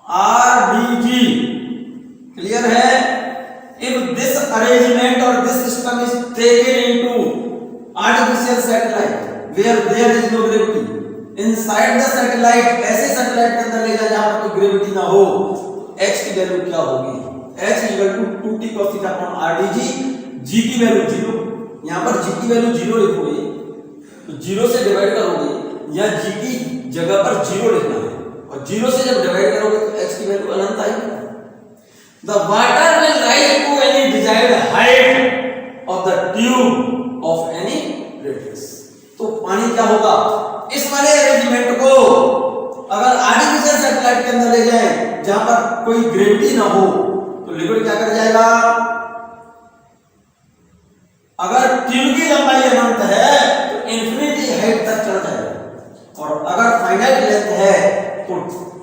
R D G. Clear है? इफ दिस अरेंजमेंट और this system is taken into artificial satellite where there is no gravity inside the satellite, ऐसे satellite के अंदर ले जाए जहां पर कोई ग्रेविटी ना हो, h की वैल्यू क्या होगी? h equal to 2t cos theta upon rdg। g की वैल्यू 0, यहां पर g की वैल्यू 0 लिखोगे तो 0 से डिवाइड करोगे या g की जगह पर 0 लिखना है और 0 से जब डिवाइड करोगे तो h की वैल्यू अनंत आएगी। The water will rise to any desired height of the tube of any radius. तो पानी क्या होगा? इस वाले अरेंजमेंट को अगर आर्टिफिशियल सैटेलाइट के अंदर ले जाए जहां पर कोई ग्रेविटी ना हो तो लिक्विड क्या कर जाएगा? अगर ट्यूब की लंबाई अनंत है तो इंफिनिटी हाइट तक चढ़ जाएगा और अगर फाइनाइट लेंथ है तो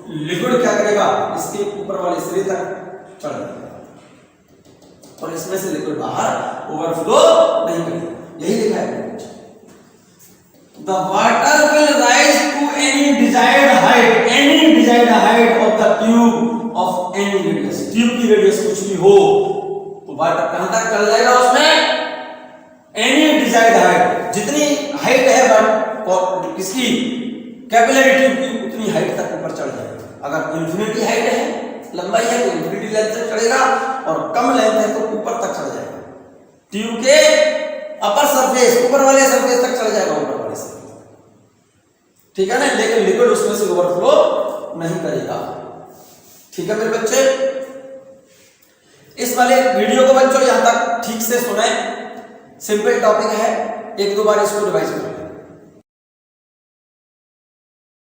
लिक्विड क्या करेगा? इसके ऊपर वाले सिरे तक चढ़ जाएगा और इसमें से लिक्विड बाहर ओवरफ्लो नहीं करेगा। यही लिखा है। The water will rise to any desired height of the tube of any radius। Tube की रेडियस कुछ भी हो तो वाटर कहां तक चल जाएगा? उसमें any desired height, जितनी हाइट है बट किसकी? कैपिलरी ट्यूब की उतनी हाइट तक ऊपर चढ़ जाएगा। अगर इंफिनिटी हाइट है, लंबाई है, तो इंफिनिटी लेंथ तक चढ़ेगा और कम लेंथ है तो ऊपर तक चढ़ जाएगा। ट्यूब के अपर सरफेस, ऊपर वाले सरफेस तक चढ़ जाएगा, ऊपर वाले सरफेस, ठीक है ना? लेकिन लिक्विड उसमें से ओवरफ्लो नहीं करेगा। ठीक है मेरे बच्चे? इस वाले वीडियो को बच्चों यहां तक ठीक से सुने। सिंपल टॉपिक है, एक दो बार इसको रिवाइज करें।